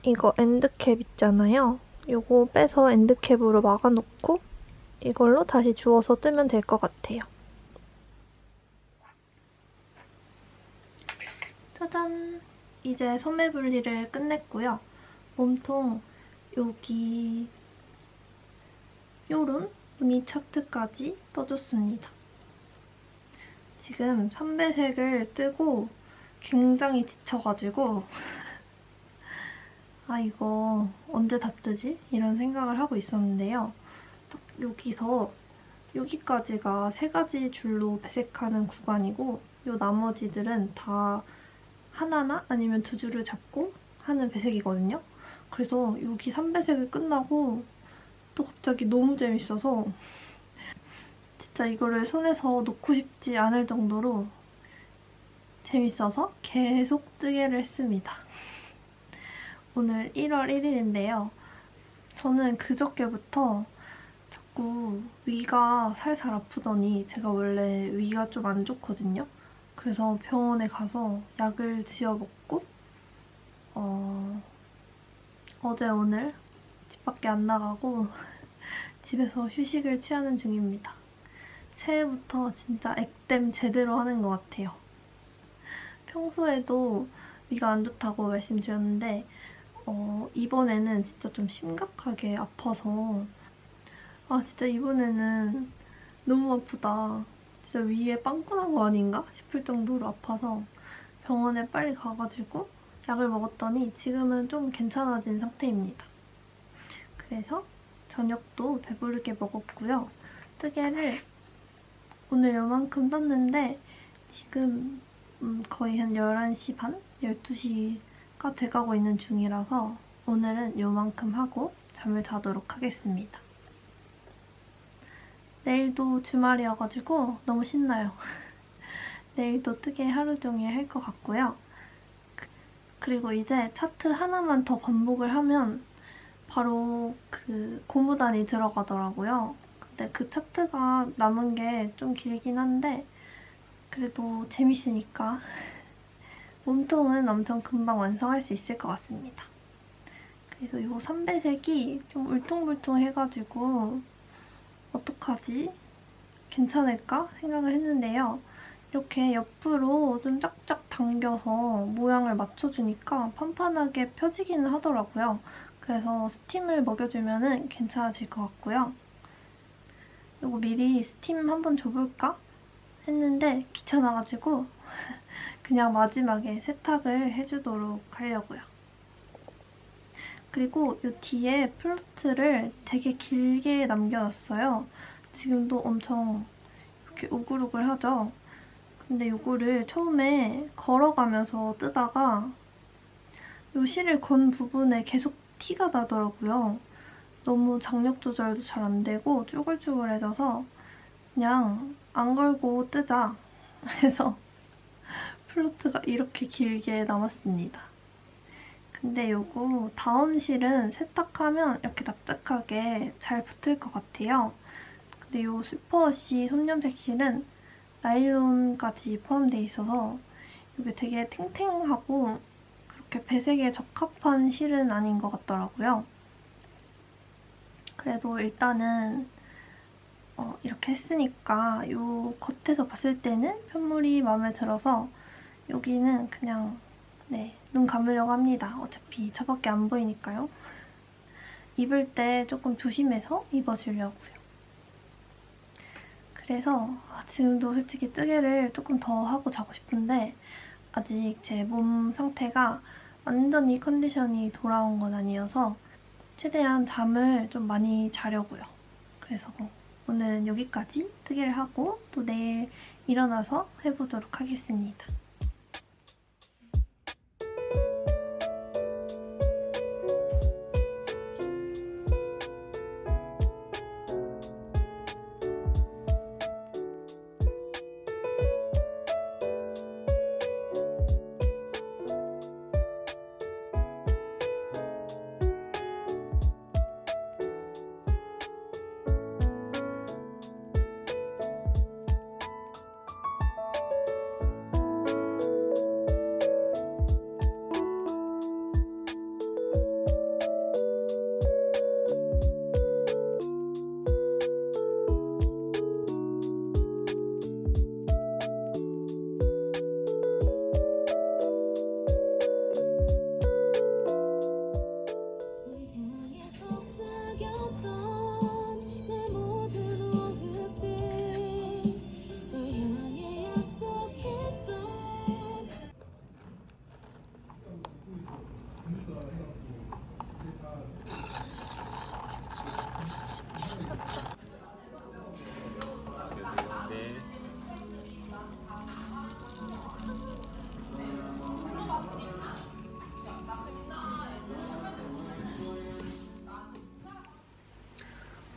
이거 엔드캡 있잖아요. 이거 빼서 엔드캡으로 막아놓고 이걸로 다시 주워서 뜨면 될 것 같아요. 짜잔! 이제 소매 분리를 끝냈고요. 몸통 여기 요런 무늬 차트까지 떠줬습니다. 지금 3배색을 뜨고 굉장히 지쳐가지고 아 이거 언제 다 뜨지? 이런 생각을 하고 있었는데요. 딱 여기까지가 3가지 줄로 배색하는 구간이고 요 나머지들은 다 하나나 아니면 2줄을 잡고 하는 배색이거든요. 그래서 여기 3배색을 끝나고 또 갑자기 너무 재밌어서 진짜 이거를 손에서 놓고 싶지 않을 정도로 재밌어서 계속 뜨개를 했습니다. 오늘 1월 1일인데요. 저는 그저께부터 자꾸 위가 살살 아프더니 제가 원래 위가 좀 안 좋거든요. 그래서 병원에 가서 약을 지어 먹고 어제 오늘 집 밖에 안 나가고 집에서 휴식을 취하는 중입니다. 새해부터 진짜 액땜 제대로 하는 것 같아요. 평소에도 위가 안 좋다고 말씀드렸는데 이번에는 진짜 좀 심각하게 아파서 아 진짜 이번에는 너무 아프다. 진짜 위에 빵꾸 난 거 아닌가 싶을 정도로 아파서 병원에 빨리 가가지고 약을 먹었더니 지금은 좀 괜찮아진 상태입니다. 그래서 저녁도 배부르게 먹었고요. 뜨개를 오늘 요만큼 떴는데 지금 거의 한 11시 반? 12시가 돼가고 있는 중이라서 오늘은 요만큼 하고 잠을 자도록 하겠습니다. 내일도 주말이어가지고 너무 신나요. 내일도 뜨개 하루 종일 할 것 같고요. 그리고 이제 차트 하나만 더 반복을 하면 바로 그 고무단이 들어가더라고요. 근데 그 차트가 남은 게 좀 길긴 한데 그래도 재밌으니까 몸통은 엄청 금방 완성할 수 있을 것 같습니다. 그래서 이 3배색이 좀 울퉁불퉁해가지고 어떡하지? 괜찮을까? 생각을 했는데요. 이렇게 옆으로 좀 쫙쫙 당겨서 모양을 맞춰주니까 판판하게 펴지기는 하더라고요. 그래서 스팀을 먹여주면 괜찮아질 것 같고요. 이거 미리 스팀 한번 줘볼까? 했는데 귀찮아가지고 그냥 마지막에 세탁을 해주도록 하려고요. 그리고 이 뒤에 플로트를 되게 길게 남겨놨어요. 지금도 엄청 이렇게 우글우글하죠? 근데 이거를 처음에 걸어가면서 뜨다가 이 실을 건 부분에 계속 티가 나더라고요. 너무 장력 조절도 잘 안 되고 쭈글쭈글해져서 그냥 안 걸고 뜨자 그래서 플로트가 이렇게 길게 남았습니다. 근데 요거 다운실은 세탁하면 이렇게 납작하게 잘 붙을 것 같아요. 근데 요 슈퍼워시 솜염색 실은 나일론까지 포함되어 있어서 이게 되게 탱탱하고 그렇게 배색에 적합한 실은 아닌 것 같더라고요. 그래도 일단은 이렇게 했으니까 이 겉에서 봤을 때는 편물이 마음에 들어서 여기는 그냥 눈 감으려고 합니다. 어차피 저밖에 안 보이니까요. 입을 때 조금 조심해서 입어주려고요. 그래서 지금도 솔직히 뜨개를 조금 더 하고 자고 싶은데 아직 제 몸 상태가 완전히 컨디션이 돌아온 건 아니어서 최대한 잠을 좀 많이 자려고요. 그래서 오늘은 여기까지 뜨개를 하고 또 내일 일어나서 해보도록 하겠습니다.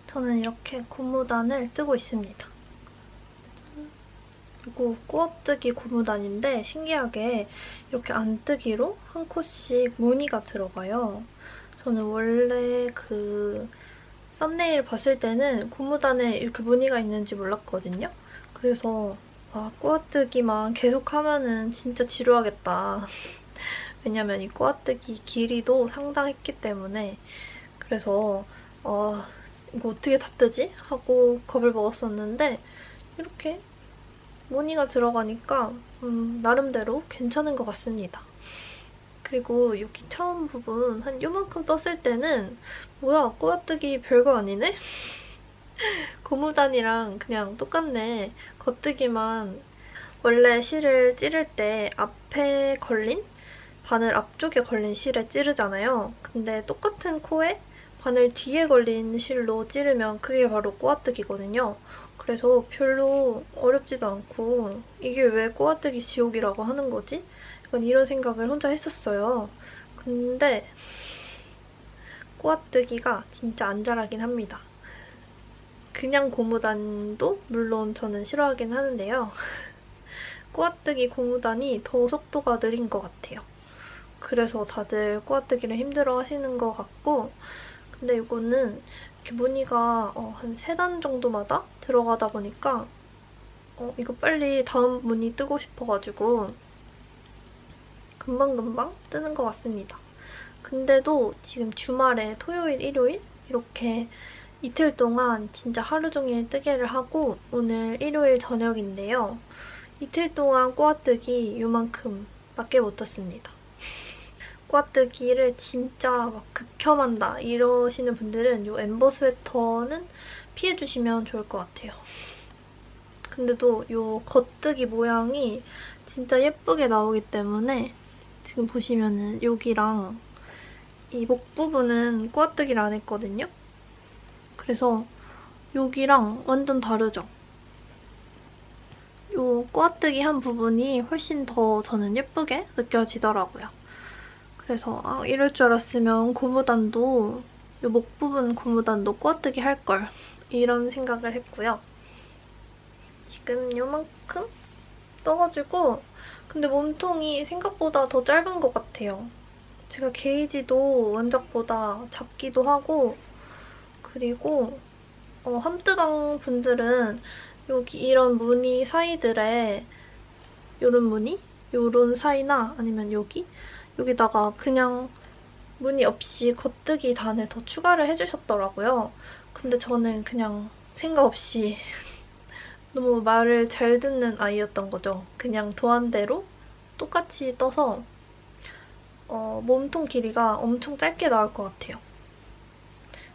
저는 이렇게 고무단을 뜨고 있습니다. 이거 꼬아뜨기 고무단인데 신기하게 이렇게 안뜨기로 한 컷씩 무늬가 들어가요. 저는 원래 그 썸네일 봤을 때는 고무단에 이렇게 무늬가 있는지 몰랐거든요. 그래서 꼬아뜨기만 계속하면은 진짜 지루하겠다. 왜냐면 이 꼬아뜨기 길이도 상당했기 때문에. 그래서 이거 어떻게 다 뜨지? 하고 겁을 먹었었는데 이렇게 무늬가 들어가니까 나름대로 괜찮은 것 같습니다. 그리고 여기 처음 부분 한 요만큼 떴을 때는 뭐야, 꼬아뜨기 별거 아니네? 고무단이랑 그냥 똑같네. 겉뜨기만 원래 실을 찌를 때 앞에 걸린 바늘 앞쪽에 걸린 실에 찌르잖아요. 근데 똑같은 코에 바늘 뒤에 걸린 실로 찌르면 그게 바로 꼬아뜨기거든요. 그래서 별로 어렵지도 않고 이게 왜 꼬아뜨기 지옥이라고 하는 거지? 약간 이런 생각을 혼자 했었어요. 근데 꼬아뜨기가 진짜 안 자라긴 합니다. 그냥 고무단도 물론 저는 싫어하긴 하는데요. 꼬아뜨기 고무단이 더 속도가 느린 것 같아요. 그래서 다들 꼬아뜨기를 힘들어 하시는 것 같고, 근데 이거는 이렇게 무늬가 한 3단 정도마다 들어가다 보니까 이거 빨리 다음 무늬 뜨고 싶어가지고 금방금방 뜨는 것 같습니다. 근데도 지금 주말에 토요일, 일요일 이렇게 이틀 동안 진짜 하루 종일 뜨개를 하고 오늘 일요일 저녁인데요. 이틀 동안 꼬아뜨기 요만큼밖에 못 떴습니다. 꼬아뜨기를 진짜 막 극혐한다 이러시는 분들은 이 엠버 스웨터는 피해주시면 좋을 것 같아요. 근데도 이 겉뜨기 모양이 진짜 예쁘게 나오기 때문에 지금 보시면은 여기랑 이 목 부분은 꼬아뜨기를 안 했거든요. 그래서 여기랑 완전 다르죠? 이 꼬아뜨기 한 부분이 훨씬 더 저는 예쁘게 느껴지더라고요. 그래서 이럴 줄 알았으면 고무단도 이 목 부분 고무단도 꼬아뜨기 할걸 이런 생각을 했고요. 지금 요만큼 떠가지고 근데 몸통이 생각보다 더 짧은 것 같아요. 제가 게이지도 원작보다 작기도 하고 그리고 함뜨방 분들은 여기 이런 무늬 사이들에 요런 무늬? 요런 사이나 아니면 여기다가 그냥 무늬 없이 겉뜨기 단을 더 추가를 해주셨더라고요. 근데 저는 그냥 생각 없이 너무 말을 잘 듣는 아이였던 거죠. 그냥 도안대로 똑같이 떠서 몸통 길이가 엄청 짧게 나올 것 같아요.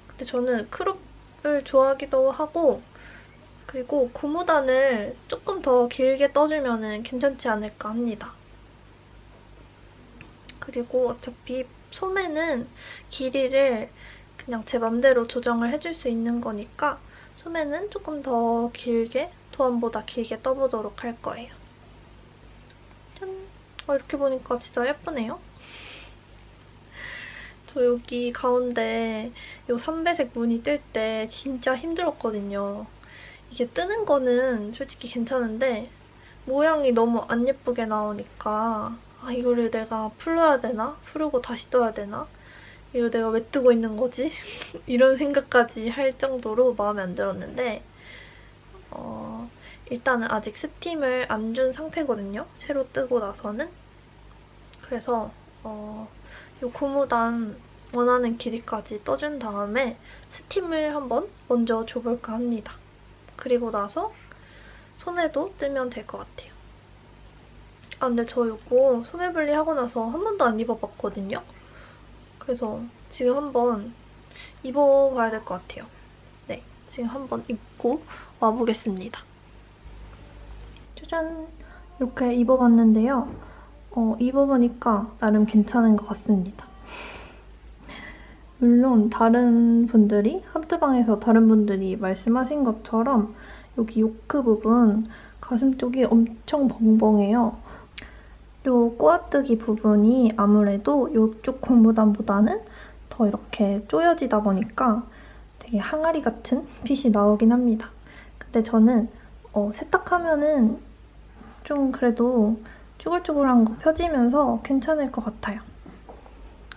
근데 저는 크롭을 좋아하기도 하고 그리고 고무단을 조금 더 길게 떠주면 괜찮지 않을까 합니다. 그리고 어차피 소매는 길이를 그냥 제 맘대로 조정을 해줄 수 있는 거니까 소매는 조금 더 길게, 도안보다 길게 떠보도록 할 거예요. 짠! 이렇게 보니까 진짜 예쁘네요. 저 여기 가운데 이 삼배색 무늬 뜰 때 진짜 힘들었거든요. 이게 뜨는 거는 솔직히 괜찮은데 모양이 너무 안 예쁘게 나오니까 이거를 내가 풀어야 되나? 풀고 다시 떠야 되나? 이거 내가 왜 뜨고 있는 거지? 이런 생각까지 할 정도로 마음에 안 들었는데 일단은 아직 스팀을 안 준 상태거든요. 새로 뜨고 나서는. 그래서 이 고무단 원하는 길이까지 떠준 다음에 스팀을 한번 먼저 줘볼까 합니다. 그리고 나서 소매도 뜨면 될 것 같아요. 근데 저 이거 소매 분리하고 나서 한 번도 안 입어봤거든요? 그래서 지금 한번 입어봐야 될 것 같아요. 네, 지금 한번 입고 와보겠습니다. 짜잔! 이렇게 입어봤는데요. 입어보니까 나름 괜찮은 것 같습니다. 물론 다른 분들이, 함뜨방에서 다른 분들이 말씀하신 것처럼 여기 요크 부분, 가슴 쪽이 엄청 벙벙해요. 요 꼬아뜨기 부분이 아무래도 이쪽 고무단보다는 더 이렇게 쪼여지다 보니까 되게 항아리 같은 핏이 나오긴 합니다. 근데 저는 세탁하면은 좀 그래도 쭈글쭈글한 거 펴지면서 괜찮을 것 같아요.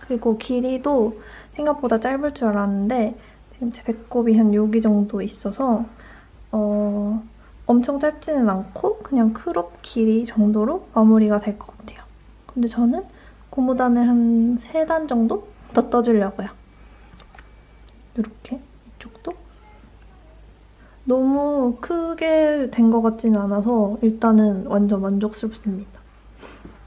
그리고 길이도 생각보다 짧을 줄 알았는데 지금 제 배꼽이 한 여기 정도 있어서 엄청 짧지는 않고 그냥 크롭 길이 정도로 마무리가 될 것 같아요. 근데 저는 고무단을 한 3단 정도 더 떠주려고요. 이렇게 이쪽도 너무 크게 된 것 같지는 않아서 일단은 완전 만족스럽습니다.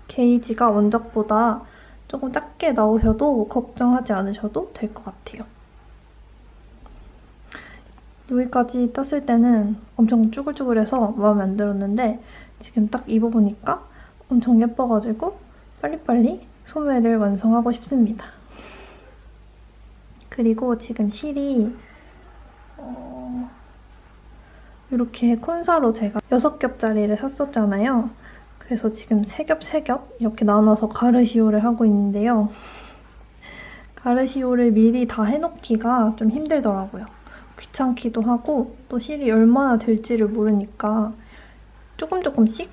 게이지가 원작보다 조금 작게 나오셔도 걱정하지 않으셔도 될 것 같아요. 여기까지 떴을 때는 엄청 쭈글쭈글해서 마음에 안 들었는데 지금 딱 입어보니까 엄청 예뻐가지고 빨리빨리 소매를 완성하고 싶습니다. 그리고 지금 실이 이렇게 콘사로 제가 6겹짜리를 샀었잖아요. 그래서 지금 3겹, 3겹 이렇게 나눠서 가르시오를 하고 있는데요. 가르시오를 미리 다 해놓기가 좀 힘들더라고요. 귀찮기도 하고 또 실이 얼마나 될지를 모르니까 조금씩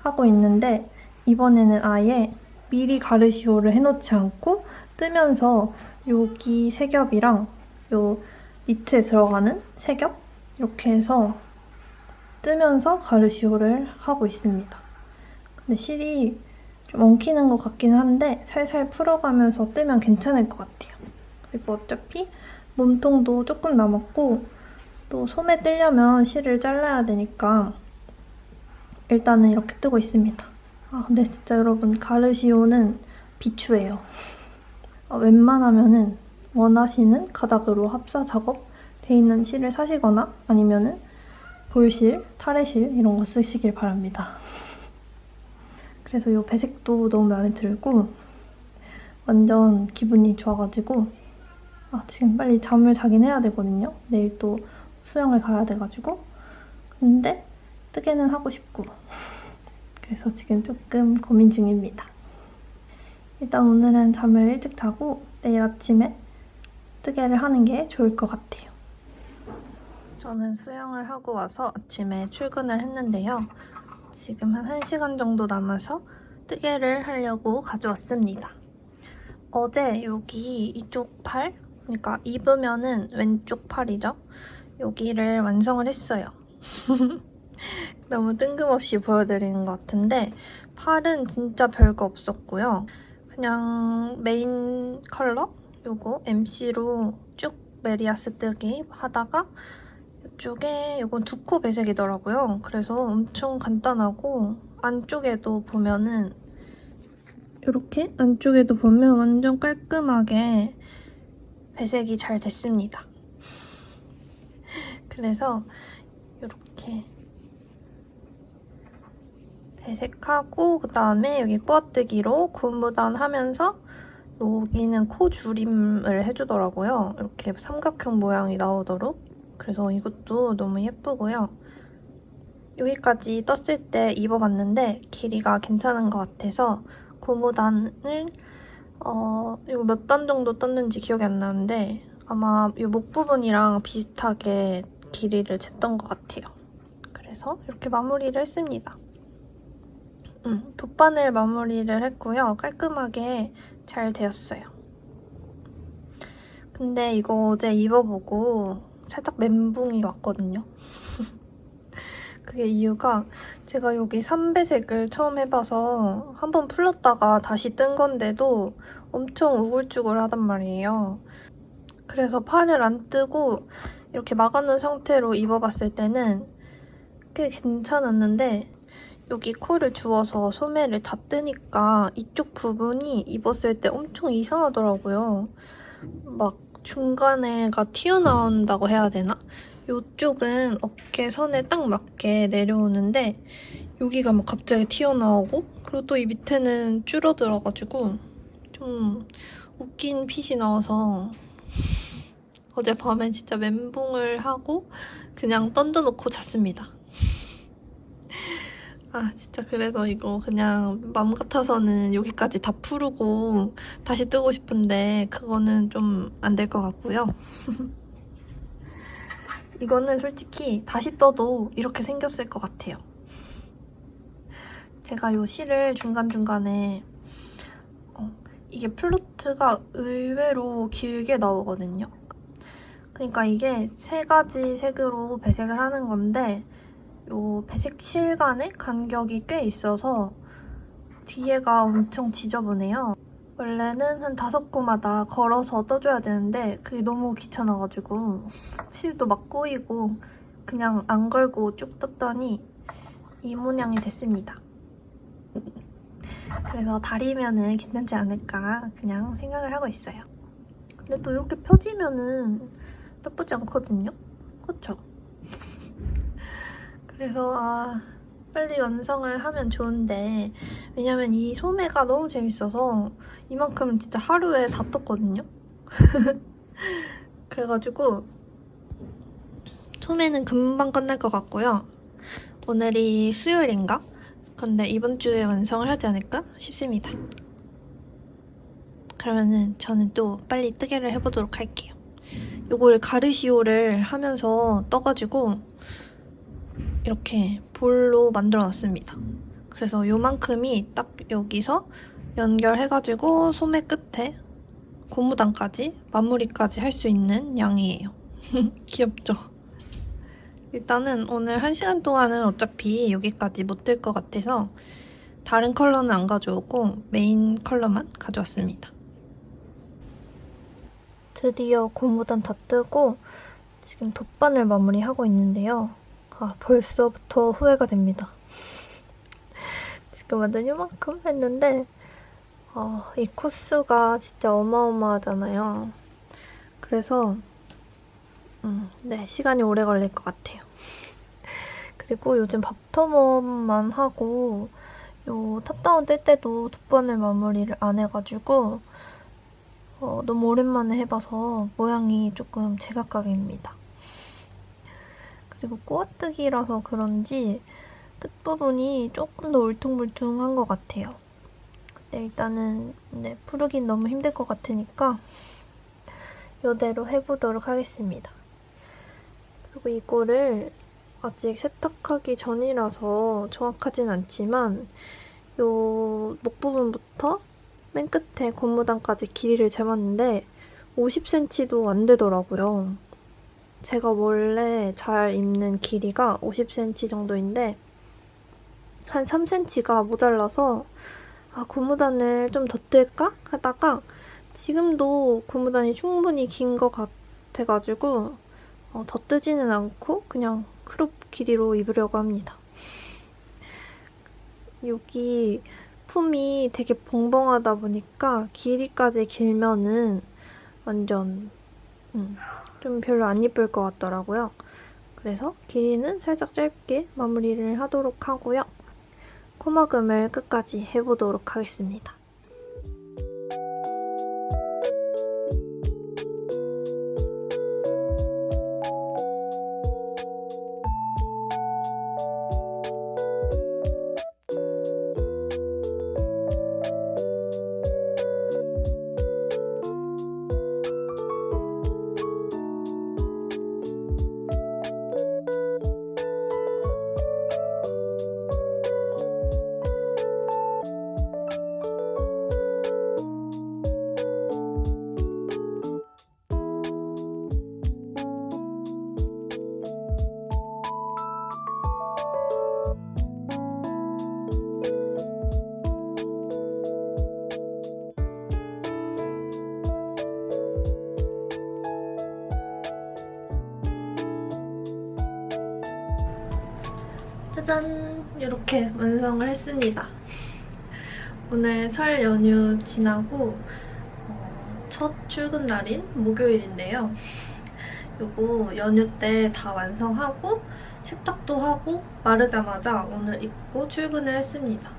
하고 있는데 이번에는 아예 미리 가르시오를 해놓지 않고 뜨면서 여기 3겹이랑 요 니트에 들어가는 3겹 이렇게 해서 뜨면서 가르시오를 하고 있습니다. 근데 실이 좀 엉키는 것 같긴 한데 살살 풀어가면서 뜨면 괜찮을 것 같아요. 그리고 어차피 몸통도 조금 남았고 또 소매 뜨려면 실을 잘라야 되니까 일단은 이렇게 뜨고 있습니다. 근데 진짜 여러분 가르시오는 비추예요. 웬만하면은 원하시는 가닥으로 합사 작업 돼 있는 실을 사시거나 아니면은 볼실, 타래실 이런 거 쓰시길 바랍니다. 그래서 이 배색도 너무 마음에 들고 완전 기분이 좋아가지고 지금 빨리 잠을 자긴 해야 되거든요. 내일 또 수영을 가야 돼가지고 근데 뜨개는 하고 싶고 그래서 지금 조금 고민 중입니다. 일단 오늘은 잠을 일찍 자고 내일 아침에 뜨개를 하는 게 좋을 것 같아요. 저는 수영을 하고 와서 아침에 출근을 했는데요. 지금 한 1시간 정도 남아서 뜨개를 하려고 가져왔습니다. 어제 여기 이쪽 팔, 그러니까 입으면은 왼쪽 팔이죠? 여기를 완성을 했어요. 너무 뜬금없이 보여드리는 것 같은데 팔은 진짜 별거 없었고요. 그냥 메인 컬러 요거 MC로 쭉 메리아스 뜨기 하다가 이쪽에 이건 두코 배색이더라고요. 그래서 엄청 간단하고 안쪽에도 보면은 이렇게 안쪽에도 보면 완전 깔끔하게 배색이 잘 됐습니다. 그래서 이렇게 배색하고 그다음에 여기 꾸어뜨기로 고무단 하면서 여기는 코 줄임을 해주더라고요. 이렇게 삼각형 모양이 나오도록. 그래서 이것도 너무 예쁘고요. 여기까지 떴을 때 입어봤는데 길이가 괜찮은 것 같아서 고무단을 이거 몇 단 정도 떴는지 기억이 안 나는데 아마 이 목 부분이랑 비슷하게 길이를 쟀던 것 같아요. 그래서 이렇게 마무리를 했습니다. 돗바늘 마무리를 했고요. 깔끔하게 잘 되었어요. 근데 이거 어제 입어보고 살짝 멘붕이 왔거든요. 그게 이유가 제가 여기 3배색을 처음 해봐서 한번 풀렀다가 다시 뜬 건데도 엄청 우글쭈글하단 말이에요. 그래서 팔을 안 뜨고 이렇게 막아놓은 상태로 입어봤을 때는 꽤 괜찮았는데 여기 코를 주워서 소매를 다 뜨니까 이쪽 부분이 입었을 때 엄청 이상하더라고요. 막 중간에가 튀어나온다고 해야 되나? 이쪽은 어깨 선에 딱 맞게 내려오는데 여기가 막 갑자기 튀어나오고 그리고 또 이 밑에는 줄어들어가지고 좀 웃긴 핏이 나와서 어젯밤에 진짜 멘붕을 하고 그냥 던져놓고 잤습니다. 아 진짜 그래서 이거 그냥 맘 같아서는 여기까지 다 풀고 다시 뜨고 싶은데 그거는 좀 안 될 것 같고요. 이거는 솔직히 다시 떠도 이렇게 생겼을 것 같아요. 제가 이 실을 중간중간에 이게 플로트가 의외로 길게 나오거든요. 그러니까 이게 3가지 색으로 배색을 하는 건데 이 배색 실 간의 간격이 꽤 있어서 뒤에가 엄청 지저분해요. 원래는 한 5코마다 걸어서 떠줘야 되는데 그게 너무 귀찮아가지고 실도 막 꼬이고 그냥 안 걸고 쭉 떴더니 이 모양이 됐습니다. 그래서 다리면은 괜찮지 않을까 그냥 생각을 하고 있어요. 근데 또 이렇게 펴지면은 나쁘지 않거든요? 그쵸? 그래서 빨리 완성을 하면 좋은데 왜냐면 이 소매가 너무 재밌어서 이만큼 진짜 하루에 다 떴거든요? 그래가지고 소매는 금방 끝날 것 같고요. 오늘이 수요일인가? 근데 이번 주에 완성을 하지 않을까 싶습니다. 그러면은 저는 또 빨리 뜨개를 해보도록 할게요. 요거를 가르시오를 하면서 떠가지고 이렇게 볼로 만들어놨습니다. 그래서 요만큼이 딱 여기서 연결해가지고 소매 끝에 고무단까지 마무리까지 할 수 있는 양이에요. 귀엽죠? 일단은 오늘 1시간 동안은 어차피 여기까지 못 뜰 것 같아서 다른 컬러는 안 가져오고 메인 컬러만 가져왔습니다. 드디어 고무단 다 뜨고 지금 돗바늘 마무리하고 있는데요. 벌써부터 후회가 됩니다. 지금 완전 요만큼 했는데 이 코스가 진짜 어마어마하잖아요. 그래서 네, 시간이 오래 걸릴 것 같아요. 그리고 요즘 밥터머만 하고 요 탑다운 뜰 때도 돗바늘 마무리를 안 해가지고 너무 오랜만에 해봐서 모양이 조금 제각각입니다. 그리고 꾸어뜨기라서 그런지 끝부분이 조금 더 울퉁불퉁한 것 같아요. 근데 일단은 풀긴 너무 힘들 것 같으니까 이대로 해보도록 하겠습니다. 그리고 이거를 아직 세탁하기 전이라서 정확하진 않지만 요 목 부분부터 맨 끝에 고무단까지 길이를 재봤는데 50cm도 안 되더라고요. 제가 원래 잘 입는 길이가 50cm 정도인데 한 3cm가 모자라서 고무단을 좀 더 뜰까 하다가 지금도 고무단이 충분히 긴 것 같아가지고 더 뜨지는 않고 그냥 크롭 길이로 입으려고 합니다. 여기 품이 되게 벙벙하다 보니까 길이까지 길면은 완전 좀 별로 안 예쁠 것 같더라고요. 그래서 길이는 살짝 짧게 마무리를 하도록 하고요. 코막음을 끝까지 해보도록 하겠습니다. 짜잔! 이렇게 완성을 했습니다. 오늘 설 연휴 지나고 첫 출근 날인 목요일인데요. 요거 연휴 때 다 완성하고 세탁도 하고 마르자마자 오늘 입고 출근을 했습니다.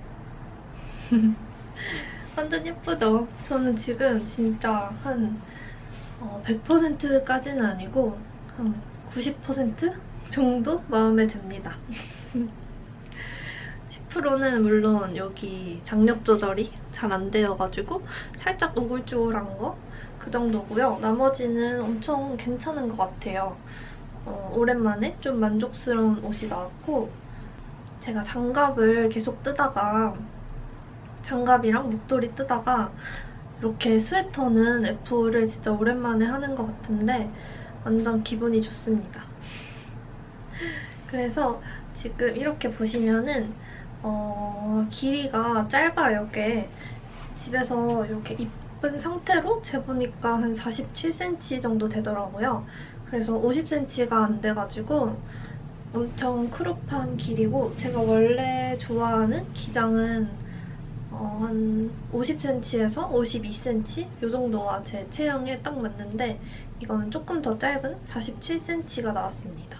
완전 예쁘죠? 저는 지금 진짜 한 100%까지는 아니고 한 90% 정도 마음에 듭니다. 10%는 물론 여기 장력 조절이 잘 안 되어가지고 살짝 오글조글한 거 그 정도고요. 나머지는 엄청 괜찮은 것 같아요. 오랜만에 좀 만족스러운 옷이 나왔고 제가 장갑을 계속 뜨다가 장갑이랑 목도리 뜨다가 이렇게 스웨터는 F를 진짜 오랜만에 하는 것 같은데 완전 기분이 좋습니다. 그래서 지금 이렇게 보시면은 길이가 짧아요, 꽤. 집에서 이렇게 입은 상태로 재보니까 한 47cm 정도 되더라고요. 그래서 50cm가 안 돼가지고 엄청 크롭한 길이고 제가 원래 좋아하는 기장은 한 50cm에서 52cm? 이 정도가 제 체형에 딱 맞는데 이거는 조금 더 짧은 47cm가 나왔습니다.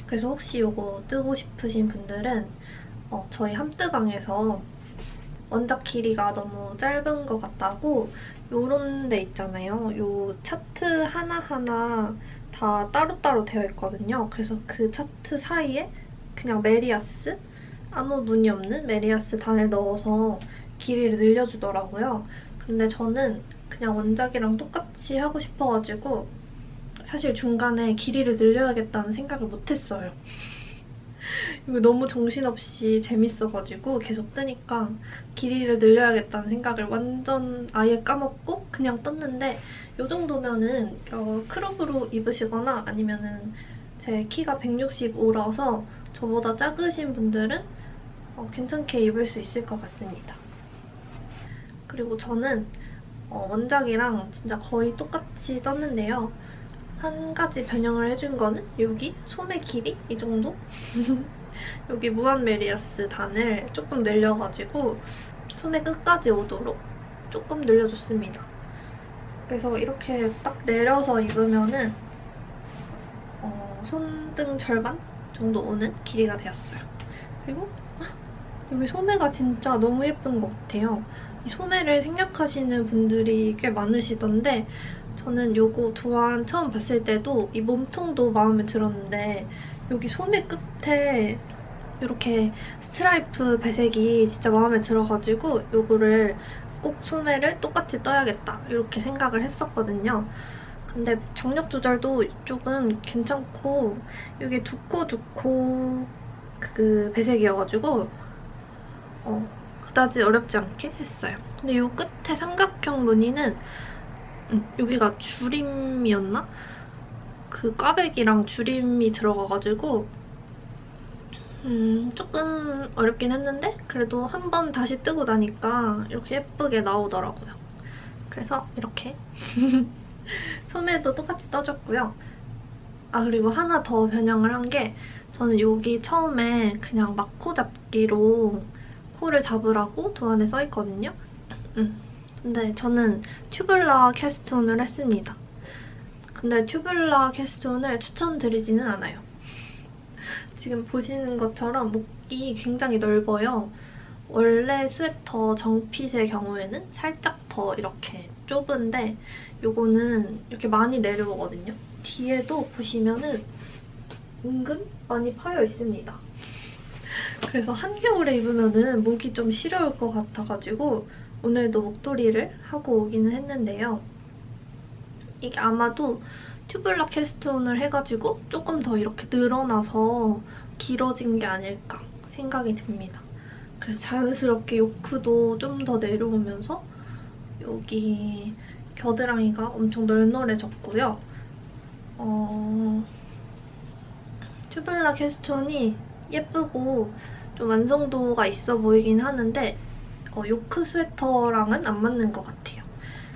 그래서 혹시 이거 뜨고 싶으신 분들은 저희 함뜨방에서 원작 길이가 너무 짧은 것 같다고 요런 데 있잖아요. 요 차트 하나하나 다 따로따로 되어 있거든요. 그래서 그 차트 사이에 그냥 메리아스, 아무 무늬 없는 메리아스 단을 넣어서 길이를 늘려주더라고요. 근데 저는 그냥 원작이랑 똑같이 하고 싶어가지고 사실 중간에 길이를 늘려야겠다는 생각을 못했어요. 이거 너무 정신없이 재밌어가지고 계속 뜨니까 길이를 늘려야겠다는 생각을 완전 아예 까먹고 그냥 떴는데 이 정도면은 크롭으로 입으시거나 아니면은 제 키가 165라서 저보다 작으신 분들은 괜찮게 입을 수 있을 것 같습니다. 그리고 저는 원작이랑 진짜 거의 똑같이 떴는데요. 한 가지 변형을 해준 거는 여기 소매 길이 이 정도? 여기 무한 메리아스 단을 조금 늘려가지고 소매 끝까지 오도록 조금 늘려줬습니다. 그래서 이렇게 딱 내려서 입으면은 손등 절반 정도 오는 길이가 되었어요. 그리고 여기 소매가 진짜 너무 예쁜 것 같아요. 이 소매를 생략하시는 분들이 꽤 많으시던데 저는 요거 도안 처음 봤을 때도 이 몸통도 마음에 들었는데 여기 소매 끝에 이렇게 스트라이프 배색이 진짜 마음에 들어가지고 요거를 꼭 소매를 똑같이 떠야겠다 이렇게 생각을 했었거든요. 근데 장력 조절도 이쪽은 괜찮고 이게 두코 그 배색이어가지고 그다지 어렵지 않게 했어요. 근데 이 끝에 삼각형 무늬는 여기가 주림이었나? 그 꽈배기랑 주림이 들어가가지고 조금 어렵긴 했는데 그래도 한 번 다시 뜨고 나니까 이렇게 예쁘게 나오더라고요. 그래서 이렇게 소매도 똑같이 떠줬고요. 아, 그리고 하나 더 변형을 한 게 저는 여기 처음에 그냥 막코 잡기로 코를 잡으라고 도안에 써있거든요. 근데 저는 튜블라 캐스톤을 했습니다. 근데 튜블라 캐스톤을 추천드리지는 않아요. 지금 보시는 것처럼 목이 굉장히 넓어요. 원래 스웨터 정핏의 경우에는 살짝 더 이렇게 좁은데 요거는 이렇게 많이 내려오거든요. 뒤에도 보시면은 은근 많이 파여 있습니다. 그래서 한겨울에 입으면은 목이 좀 시려울 것 같아가지고 오늘도 목도리를 하고 오기는 했는데요. 이게 아마도 튜블라 캐스톤을 해가지고 조금 더 이렇게 늘어나서 길어진 게 아닐까 생각이 듭니다. 그래서 자연스럽게 요크도 좀 더 내려오면서 여기 겨드랑이가 엄청 널널해졌고요. 튜블라 캐스톤이 예쁘고 좀 완성도가 있어 보이긴 하는데 요크 스웨터랑은 안 맞는 것 같아요.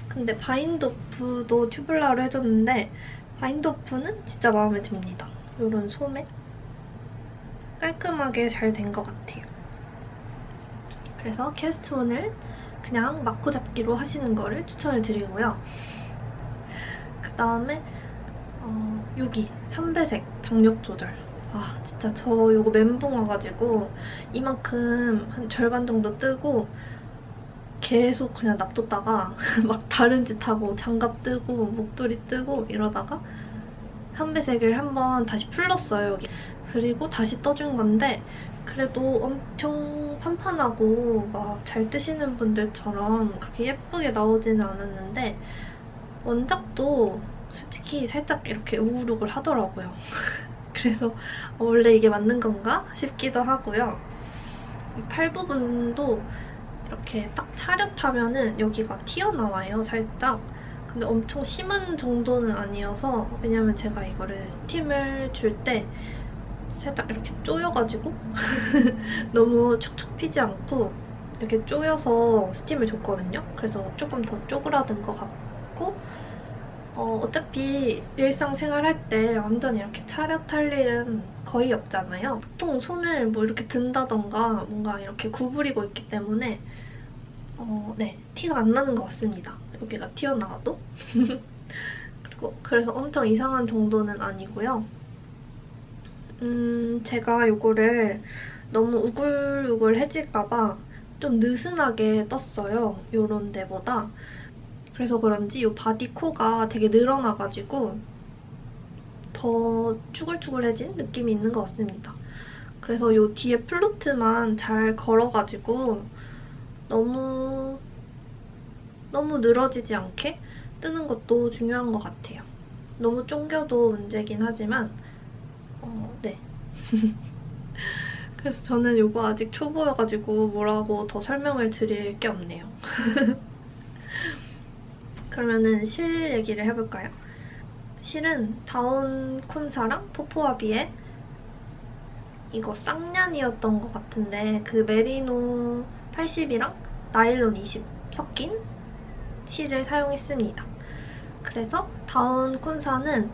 근데 바인도프도 튜블라로 해줬는데 바인도프는 진짜 마음에 듭니다. 이런 소매 깔끔하게 잘 된 것 같아요. 그래서 캐스톤을 그냥 막고 잡기로 하시는 거를 추천을 드리고요. 그다음에 여기 삼배색 장력 조절. 아, 진짜 저 이거 멘붕 와가지고 이만큼 한 절반 정도 뜨고 계속 그냥 놔뒀다가 막 다른 짓 하고 장갑 뜨고 목도리 뜨고 이러다가 삼배색을 한번 다시 풀렀어요, 여기. 그리고 다시 떠준 건데 그래도 엄청 판판하고 막 잘 뜨시는 분들처럼 그렇게 예쁘게 나오지는 않았는데 원작도 솔직히 살짝 이렇게 우글우글 하더라고요. 그래서 원래 이게 맞는 건가 싶기도 하고요. 이 팔 부분도 이렇게 딱 차렷하면은 여기가 튀어나와요, 살짝. 근데 엄청 심한 정도는 아니어서 왜냐면 제가 이거를 스팀을 줄 때 살짝 이렇게 쪼여가지고 너무 축축 피지 않고 이렇게 쪼여서 스팀을 줬거든요. 그래서 조금 더 쪼그라든 것 같고 어차피 일상생활 할 때 완전 이렇게 차렷할 일은 거의 없잖아요. 보통 손을 뭐 이렇게 든다던가 뭔가 이렇게 구부리고 있기 때문에 네, 티가 안 나는 것 같습니다. 여기가 튀어나와도. 그래서 엄청 이상한 정도는 아니고요. 제가 이거를 너무 우글우글해질까봐 좀 느슨하게 떴어요. 요런 데보다. 그래서 그런지 이 바디 코가 되게 늘어나가지고 더 쭈글쭈글해진 느낌이 있는 것 같습니다. 그래서 이 뒤에 플루트만 잘 걸어가지고 너무 늘어지지 않게 뜨는 것도 중요한 것 같아요. 너무 쫑겨도 문제긴 하지만 네. 그래서 저는 이거 아직 초보여가지고 뭐라고 더 설명을 드릴 게 없네요. 그러면은 실 얘기를 해볼까요? 실은 다운 콘사랑 포포아비의 이거 쌍년이었던 것 같은데 그 메리노 80이랑 나일론 20 섞인 실을 사용했습니다. 그래서 다운 콘사는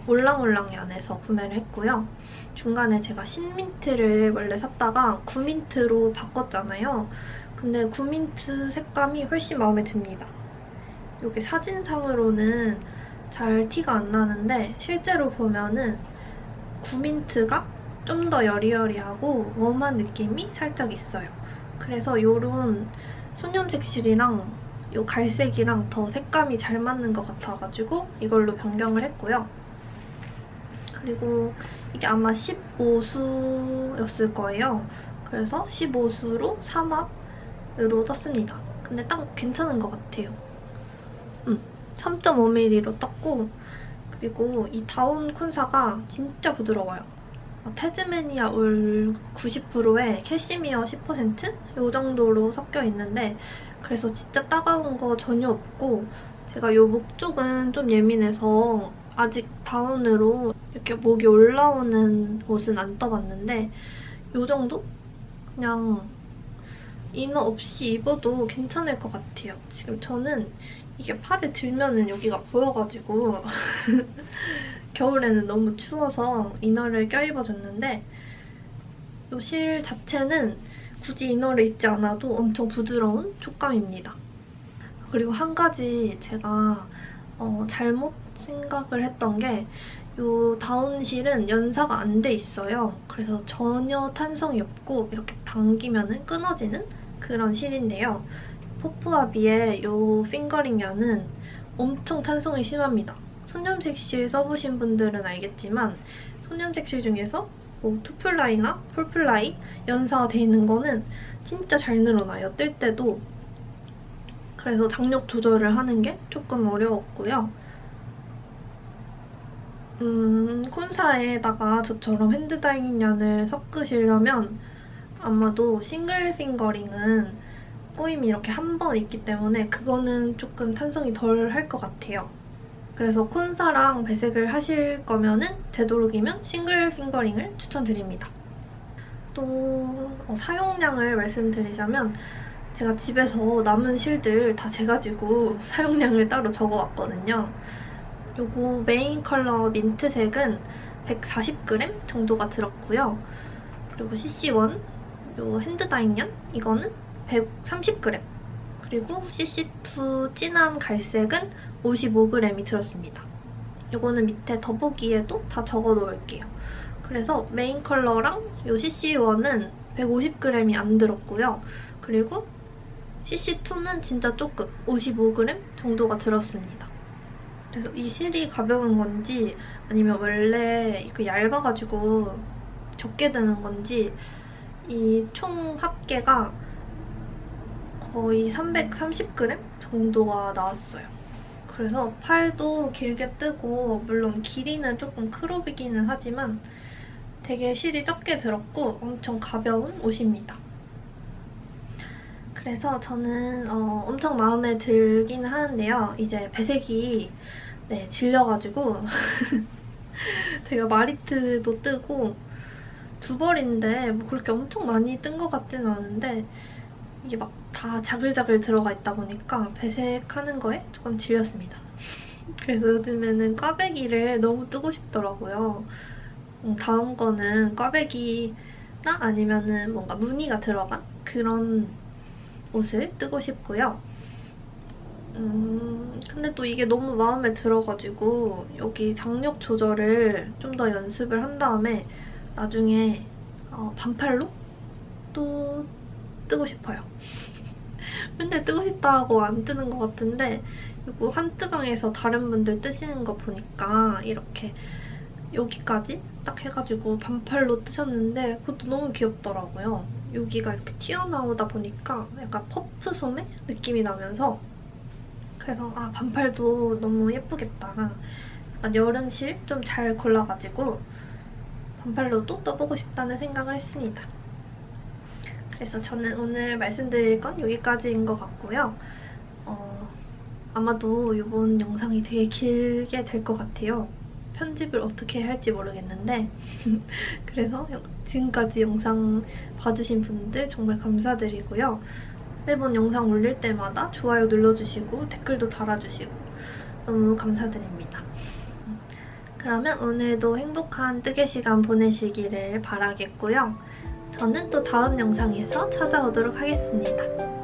몰랑몰랑이 안에서 구매를 했고요. 중간에 제가 신민트를 원래 샀다가 구민트로 바꿨잖아요. 근데 구민트 색감이 훨씬 마음에 듭니다. 이게 사진상으로는 잘 티가 안 나는데 실제로 보면은 구민트가 좀 더 여리여리하고 웜한 느낌이 살짝 있어요. 그래서 이런 손염색 실이랑 이 갈색이랑 더 색감이 잘 맞는 것 같아가지고 이걸로 변경을 했고요. 그리고 이게 아마 15수였을 거예요. 그래서 15수로 3합으로 떴습니다. 근데 딱 괜찮은 것 같아요. 3.5mm로 떴고, 그리고 이 다운 콘사가 진짜 부드러워요. 태즈메니아 울 90%에 캐시미어 10%? 이 정도로 섞여 있는데, 그래서 진짜 따가운 거 전혀 없고, 제가 이 목 쪽은 좀 예민해서 아직 다운으로 이렇게 목이 올라오는 옷은 안 떠봤는데, 이 정도? 그냥 이너 없이 입어도 괜찮을 것 같아요. 지금 저는 이게 팔에 들면은 여기가 보여가지고 겨울에는 너무 추워서 이너를 껴입어줬는데, 이 실 자체는 굳이 이너를 입지 않아도 엄청 부드러운 촉감입니다. 그리고 한 가지 제가 잘못 생각을 했던 게, 이 다운실은 연사가 안 돼 있어요. 그래서 전혀 탄성이 없고 이렇게 당기면 끊어지는 그런 실인데요. 포프아비의 이 핑거링 야는 엄청 탄성이 심합니다. 손염색 실 써보신 분들은 알겠지만 손염색 실 중에서 뭐 투플라이나 폴플라이 연사가 돼 있는 거는 진짜 잘 늘어나요, 뜰 때도. 그래서 장력 조절을 하는 게 조금 어려웠고요. 콘사에다가 저처럼 핸드 다이닝 얀을 섞으시려면 아마도 싱글 핑거링은 꼬임이 이렇게 한 번 있기 때문에 그거는 조금 탄성이 덜 할 것 같아요. 그래서 콘사랑 배색을 하실 거면은 되도록이면 싱글 핑거링을 추천드립니다. 또 사용량을 말씀드리자면, 제가 집에서 남은 실들 다 재가지고 사용량을 따로 적어왔거든요. 요거 메인 컬러 민트색은 140g 정도가 들었고요. 그리고 CC1, 요 핸드 다잉얀 이거는 130g. 그리고 CC2 진한 갈색은 55g이 들었습니다. 요거는 밑에 더보기에도 다 적어 놓을게요. 그래서 메인 컬러랑 요 CC1은 150g이 안 들었고요. 그리고 CC2는 진짜 조금 55g 정도가 들었습니다. 그래서 이 실이 가벼운 건지 아니면 원래 얇아가지고 적게 드는 건지 이 총 합계가 거의 330g 정도가 나왔어요. 그래서 팔도 길게 뜨고, 물론 길이는 조금 크롭이기는 하지만 되게 실이 적게 들었고 엄청 가벼운 옷입니다. 그래서 저는 엄청 마음에 들기는 하는데요. 이제 배색이 질려가지고 제가 마리트도 뜨고 두 벌인데 뭐 그렇게 엄청 많이 뜬 것 같지는 않은데, 이게 막 다 자글자글 들어가 있다 보니까 배색하는 거에 조금 질렸습니다. 그래서 요즘에는 꽈배기를 너무 뜨고 싶더라고요. 다음 거는 꽈배기나 아니면은 뭔가 무늬가 들어간 그런 옷을 뜨고 싶고요. 근데 또 이게 너무 마음에 들어가지고 여기 장력 조절을 좀 더 연습을 한 다음에 나중에 반팔로 또 뜨고 싶어요. 맨날 뜨고 싶다 하고 안 뜨는 것 같은데, 이거 한뜨방에서 다른 분들 뜨시는 거 보니까 이렇게 여기까지 딱 해가지고 반팔로 뜨셨는데 그것도 너무 귀엽더라고요. 여기가 이렇게 튀어나오다 보니까 약간 퍼프 소매 느낌이 나면서, 그래서 반팔도 너무 예쁘겠다. 약간 여름실 좀 잘 골라가지고 반팔로도 떠보고 싶다는 생각을 했습니다. 그래서 저는 오늘 말씀드릴 건 여기까지인 것 같고요. 아마도 이번 영상이 되게 길게 될 것 같아요. 편집을 어떻게 할지 모르겠는데 그래서 지금까지 영상 봐주신 분들 정말 감사드리고요. 매번 영상 올릴 때마다 좋아요 눌러주시고 댓글도 달아주시고 너무 감사드립니다. 그러면 오늘도 행복한 뜨개 시간 보내시기를 바라겠고요. 저는 또 다음 영상에서 찾아오도록 하겠습니다.